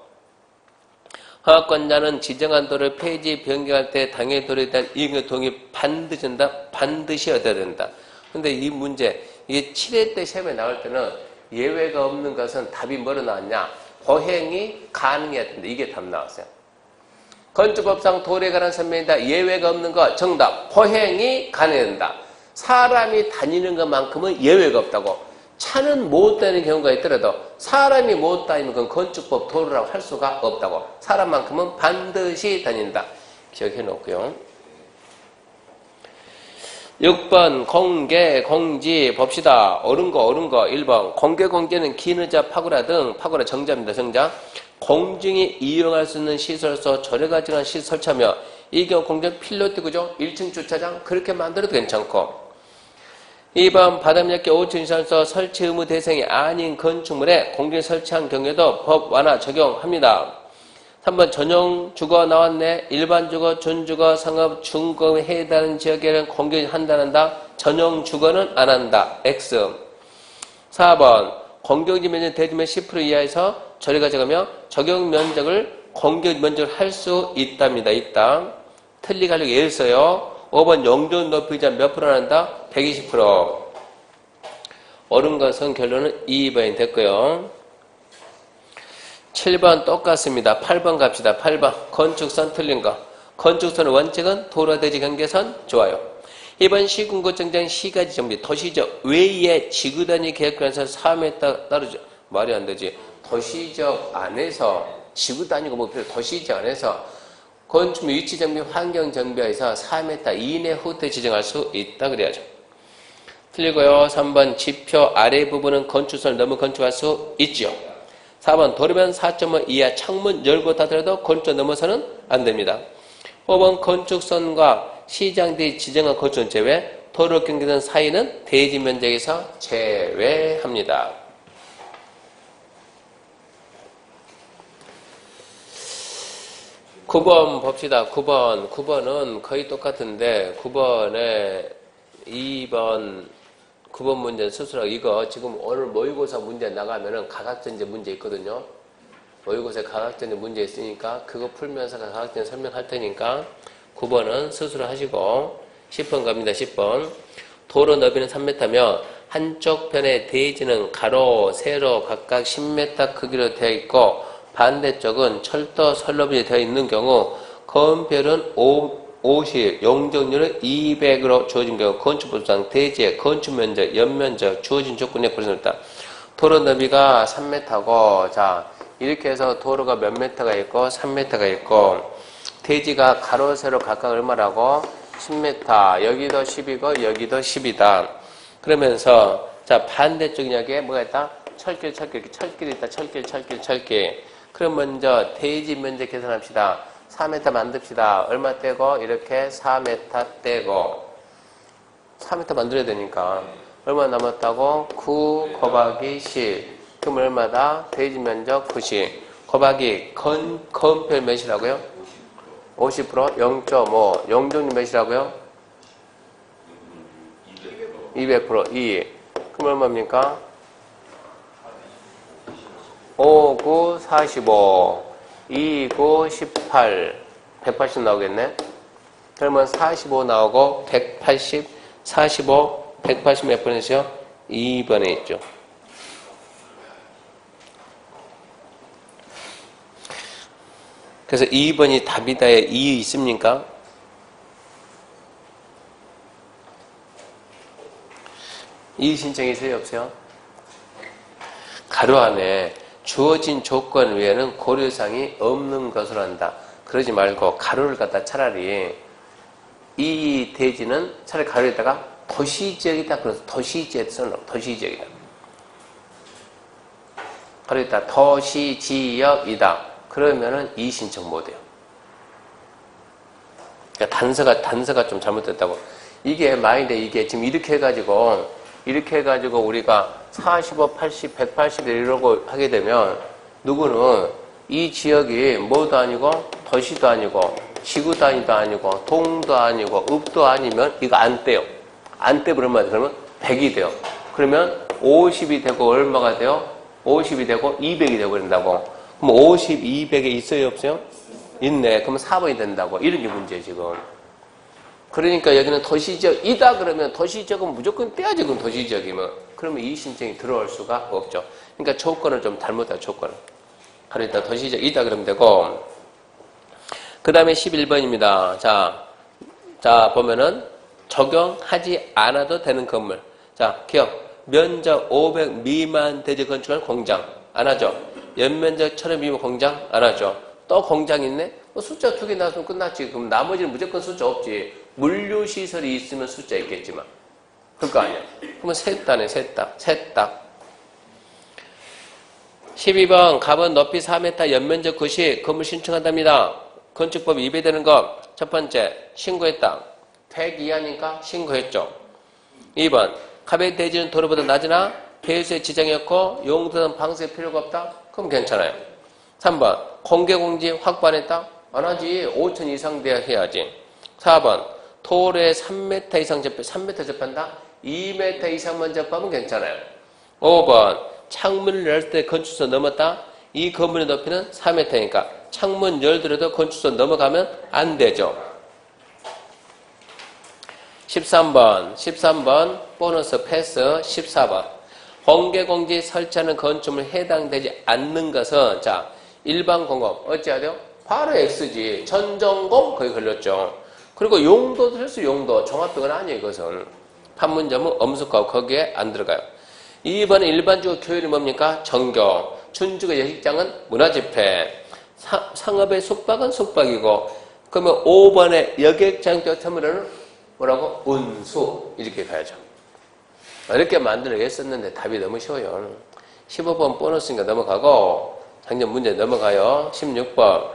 허가권자는 지정한 도로를 폐지 변경할 때 당해 도로에 대한 이행의 동의 반드시 한다? 반드시 얻어야 된다. 근데 이 문제 이게 7회 때 시험에 나올 때는 예외가 없는 것은 답이 뭐로 나왔냐? 허행이 가능해야 된다. 이게 답 나왔어요. 건축법상 도로에 관한 설명이다. 예외가 없는 거 정답. 허행이 가능해야 된다. 사람이 다니는 것만큼은 예외가 없다고. 차는 못 다니는 경우가 있더라도 사람이 못 다니는 건 건축법 도로라고 할 수가 없다고. 사람만큼은 반드시 다닌다. 기억해 놓고요. 6번 공개, 공지 봅시다. 옳은 거 1번 공개, 공개는 긴 의자, 파고라 등 파고라 정자입니다. 정자. 공중이 이용할 수 있는 시설에서 조례가 정한 시설 설치하며 이 경우 공정 필요티 그죠? 1층 주차장 그렇게 만들어도 괜찮고. 2번 바닥 얇게 5층 이상에서 설치 의무 대상이 아닌 건축물에 공중에 설치한 경우에도 법 완화 적용합니다. 3번 전용 주거 나왔네. 일반 주거, 준주거, 상업, 중공에 해당하는 지역에는 공개를 한다. 전용 주거는 안 한다. X. 4번 공격지 면적 대지면 10% 이하에서 조례가 적으며 적용 면적을 공격 면적을 할 수 있답니다. 있다. 틀리게 하려고 예를 써요. 5번 용적 높이자 몇 프로 한다? 120%. 옳은 것은 결론은 2번이 됐고요. 7번 똑같습니다. 8번 갑시다. 8번 건축선 틀린 거. 건축선의 원칙은 도로대지 경계선 좋아요. 2번 시군구 정장 시가지 정비 도시적 외의 지구단위 계획권에서 4m 따르죠. 말이 안 되지. 도시적 안에서 지구단위가 뭐 필요 도시적 안에서 건축 위치 정비 환경 정비에서 4m 이내 후퇴 지정할 수 있다 그래야죠. 틀리고요. 3번 지표 아래 부분은 건축선을 넘어 건축할 수 있죠. 4번 도로변 4.5 이하 창문 열고 닫더라도 건축선 넘어서는 안 됩니다. 5번 건축선과 시장대에 지정한 건축선 제외 도로 경계선 사이는 대지 면적에서 제외합니다. 9번 봅시다. 9번은 거의 똑같은데 9번에 9번 문제 스스로 이거 지금 오늘 모의고사 문제 나가면은 가각전제 문제 있거든요. 모의고사에 가각전제 문제 있으니까 그거 풀면서 가각전제 설명할 테니까 9번은 스스로 하시고 10번 갑니다. 10번 도로 너비는 3m며 한쪽 편의 대지는 가로, 세로 각각 10m 크기로 되어 있고 반대쪽은 철도 선로변이 되어 있는 경우 건별은 50, 용적률은 200으로 주어진 경우 건축법상 대지의 건축면적, 연면적, 주어진 조건에 불응했다. 도로 너비가 3m고 자 이렇게 해서 도로가 몇 m가 있고 3m가 있고 대지가 가로, 세로 각각 얼마라고? 10m. 여기도 10이고 여기도 10이다. 그러면서 자 반대쪽 여기에 뭐가 있다? 철길 있다. 철길. 그럼 먼저 대지 면적 계산합시다. 4m 만듭시다. 얼마 떼고 이렇게 4m 떼고 4m 만들어야 되니까 얼마 남았다고? 9 곱하기 10 그럼 얼마다? 대지 면적 90 곱하기 건별 몇이라고요? 50% 0.5 용적률 몇이라고요? 200% 2 그럼 얼마입니까? 5, 9, 45 2, 9, 18 180 나오겠네. 그러면 45 나오고 180 45 180 몇 번이죠? 2번에 있죠. 그래서 2번이 답이다에 이의 있습니까? 이의 신청이 있어요, 없어요? 가로 안에 주어진 조건 외에는 고려사항이 없는 것으로 한다. 그러지 말고 가로를 갖다 차라리 이 대지는 차라리 가로에다가 도시지역이다. 그래서 도시지역에 써놓고 도시지역이다. 가로에다 도시지역이다. 그러면은 이의 신청 못해요. 그러니까 단서가 좀 잘못됐다고. 이게 만약에 이게 지금 이렇게 해가지고 우리가 45, 80, 180 이러고 하게 되면 누구는 이 지역이 뭐도 아니고 도시도 아니고 지구 단위도 아니고 동도 아니고 읍도 아니면 이거 안 떼요. 안 떼버리면 그러면 100이 돼요. 그러면 50이 되고 얼마가 돼요? 50이 되고 200이 되어버린다고. 그럼 50, 200에 있어요, 없어요? 있네. 그러면 4번이 된다고. 이런 게 문제예요, 지금. 그러니까 여기는 도시지역이다 그러면 도시지역은 무조건 떼야지, 그럼 도시지역이면. 그러면 이의 신청이 들어올 수가 없죠. 그러니까 조건을 좀 잘못해요, 조건을. 그러니까 도시지역이다 그러면 되고. 그 다음에 11번입니다. 자, 보면은 적용하지 않아도 되는 건물. 자, 기억. 면적 500 미만 대지 건축한 공장. 안 하죠? 연면적 1000원 미만 공장. 안 하죠? 또 공장 있네? 숫자 2개 나왔으면 끝났지. 그럼 나머지는 무조건 숫자 없지. 물류시설이 있으면 숫자 있겠지만. 그럴 거 아니야. 그러면 셋다네, 셋다. 12번, 갑은 높이 4m, 연면적 90, 건물 신청한답니다. 건축법 위배되는 것. 첫 번째, 신고했다. 100 이하니까 신고했죠. 2번, 갑의 대지는 도로보다 낮으나 배수에 지장이 없고 용도는 방수에 필요가 없다. 그럼 괜찮아요. 3번, 공개공지 확보 안 했다. 안 하지. 5천 이상 돼야 해야지. 4번, 도로에 3m 이상 3m 접한다. 2m 이상만 접하면 괜찮아요. 5번, 창문을 열 때 건축선 넘었다. 이 건물의 높이는 4m니까 창문 열더라도 건축선 넘어가면 안 되죠. 13번 보너스 패스. 14번, 공개공지 설치하는 건축물에 해당되지 않는 것은 자, 일반 공업 어찌해야 돼요? 바로 X지. 전전공 거기 걸렸죠. 그리고 용도도 필수 용도. 종합병은 아니에요, 이것은. 판문점은 엄숙하고 거기에 안 들어가요. 2번은 일반적으로 교육이 뭡니까? 전교. 춘주가 예식장은 문화집회. 상업의 숙박은 숙박이고. 그러면 5번의 여객장교 터미널은 뭐라고? 운수. 이렇게 가야죠. 이렇게 만들어냈었는데 답이 너무 쉬워요. 15번 보너스니까 넘어가고 작년 문제 넘어가요. 16번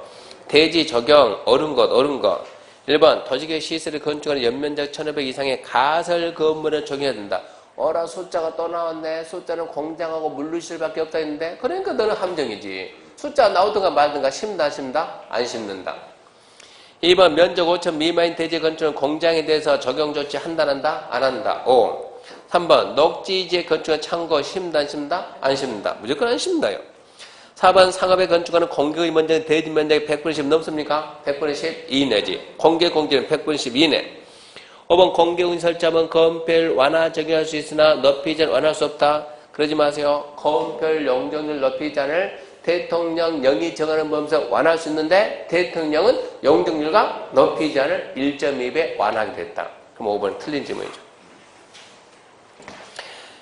대지 적용 옳은 것 1번 도시계 시설을 건축하는 연면적 1500 이상의 가설 건물을 적용해야 된다. 어라 숫자가 또 나왔네. 숫자는 공장하고 물류시설밖에 없다 했는데 그러니까 너는 함정이지. 숫자 나오든가 말든가 심다 안 심는다. 2번 면적 5천 미만인 대지 건축은 공장에 대해서 적용 조치 한다 안 한다. 5. 3번 녹지지에 건축한 창고 심다 안 심는다. 무조건 안 심는다요. 4번 상업에 건축하는 공개의 면적은 대지 면적이 100분의 10 넘습니까? 100분의 10 이내지. 공개 공지는 100분의 10 이내. 5번 공개공지 설치하면 건폐율 완화 적용할 수 있으나 높이 제한 완화할 수 없다. 그러지 마세요. 건폐율 용적률 높이 제한을 대통령령이 정하는 범위에서 완화할 수 있는데 대통령은 용적률과 높이 제한을 1.2배 완화하게 됐다. 그럼 5번은 틀린 질문이죠.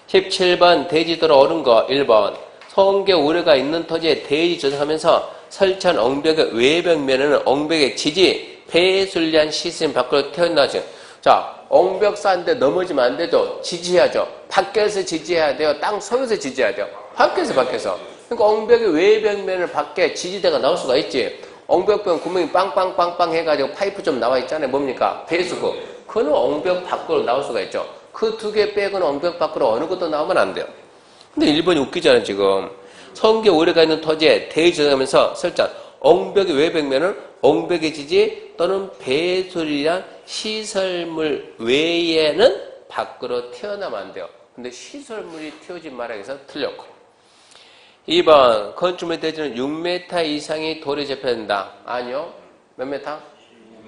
17번 대지도로 옳은 거 1번 성계 우려가 있는 토지에 대지 조성하면서 설치한 옹벽의 외벽면에는 옹벽의 지지 배수리한 시스템 밖으로 튀어나오죠. 자, 옹벽 쌓는데 넘어지면 안 되죠. 지지해야죠. 밖에서 지지해야 돼요. 땅 속에서 지지해야 돼요. 밖에서. 그러니까 옹벽의 외벽면을 밖에 지지대가 나올 수가 있지. 옹벽 구멍이 빵빵빵빵 해가지고 파이프 좀 나와 있잖아요. 뭡니까? 배수구. 그거는 옹벽 밖으로 나올 수가 있죠. 그 2개 빼고는 옹벽 밖으로 어느 것도 나오면 안 돼요. 근데 1번이 웃기잖아요, 지금. 성계 오래가 있는 토지에 대지 조성하면서 설정 옹벽의 외벽면은 옹벽의 지지 또는 배수리란 시설물 외에는 밖으로 튀어나오면 안 돼요. 근데 시설물이 튀어오지 말아야 해서 틀렸고. 2번 건축물 대지는 6m 이상이 도로에 접해야 된다. 아니요. 몇 메타?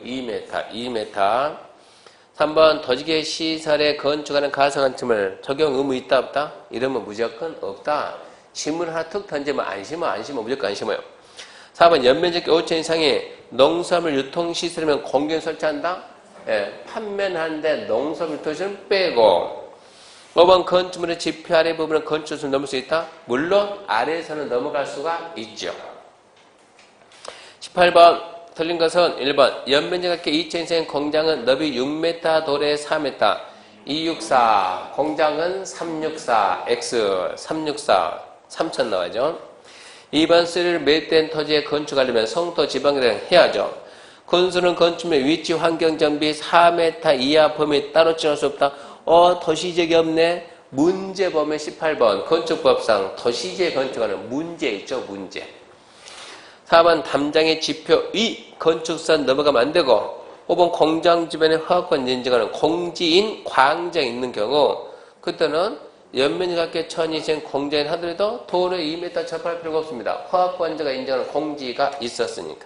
2m. 3번 도지계 시설에 건축하는 가설건축물 적용 의무 있다 없다? 이러면 무조건 없다. 지문 하나 툭 던지면 안 심어 무조건 안 심어요. 4번 연면적기 5천 이상의 농수산물 유통시설이면 공경 설치한다? 예, 판매하는데 농수산물 유통시설은 빼고. 5번 건축물의 지표 아래 부분은 건축수를 넘을 수 있다? 물론 아래에서는 넘어갈 수가 있죠. 18번 틀린 것은 1번 연면적계 2천 이상의 공장은 너비 6m 도래 4m 264 공장은 364 X 364 3천 나와죠. 2번 쓰리를 매입된 토지에 건축하려면 성도 지방에 해야죠. 건수는 건축물 위치 환경 정비 4m 이하 범위 따로 정할 수 없다. 도시지역이 없네. 문제 보면 18번 건축법상 도시지역 건축하는 문제 있죠. 문제. 4번 담장의 지표 2 건축선 넘어가면 안 되고 5번 공장 주변에 허가권 인증하는 공지인 광장이 있는 경우 그때는 연면적계 1000이상 공장이 하더라도 도로에 2m 접할 필요가 없습니다. 허가권자가 인정하는 공지가 있었으니까.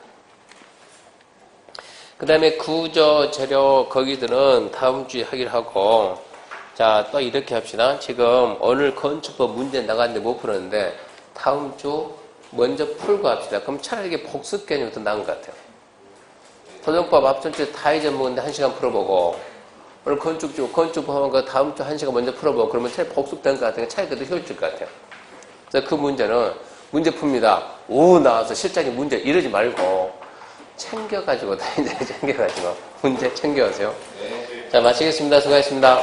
그 다음에 구조 재료 거기들은 다음 주에 하기로 하고 자, 또 이렇게 합시다. 지금 오늘 건축법 문제 나갔는데 못 풀었는데 다음 주 먼저 풀고 합시다. 그럼 차라리 이게 복습 개념이 더 나은 것 같아요. 토종법 앞전 주에 다 잊어먹었는데 1시간 풀어보고 오늘 건축법 하면 그 다음 주 1시간 먼저 풀어보고 그러면 차라리 복습된 것 같아요. 차라리 그래도 효율적일 것 같아요. 그래서 그 문제는 문제 풉니다. 오 나와서 실장님 문제 이러지 말고 챙겨가지고 문제 챙겨가세요. 자 마치겠습니다. 수고하셨습니다.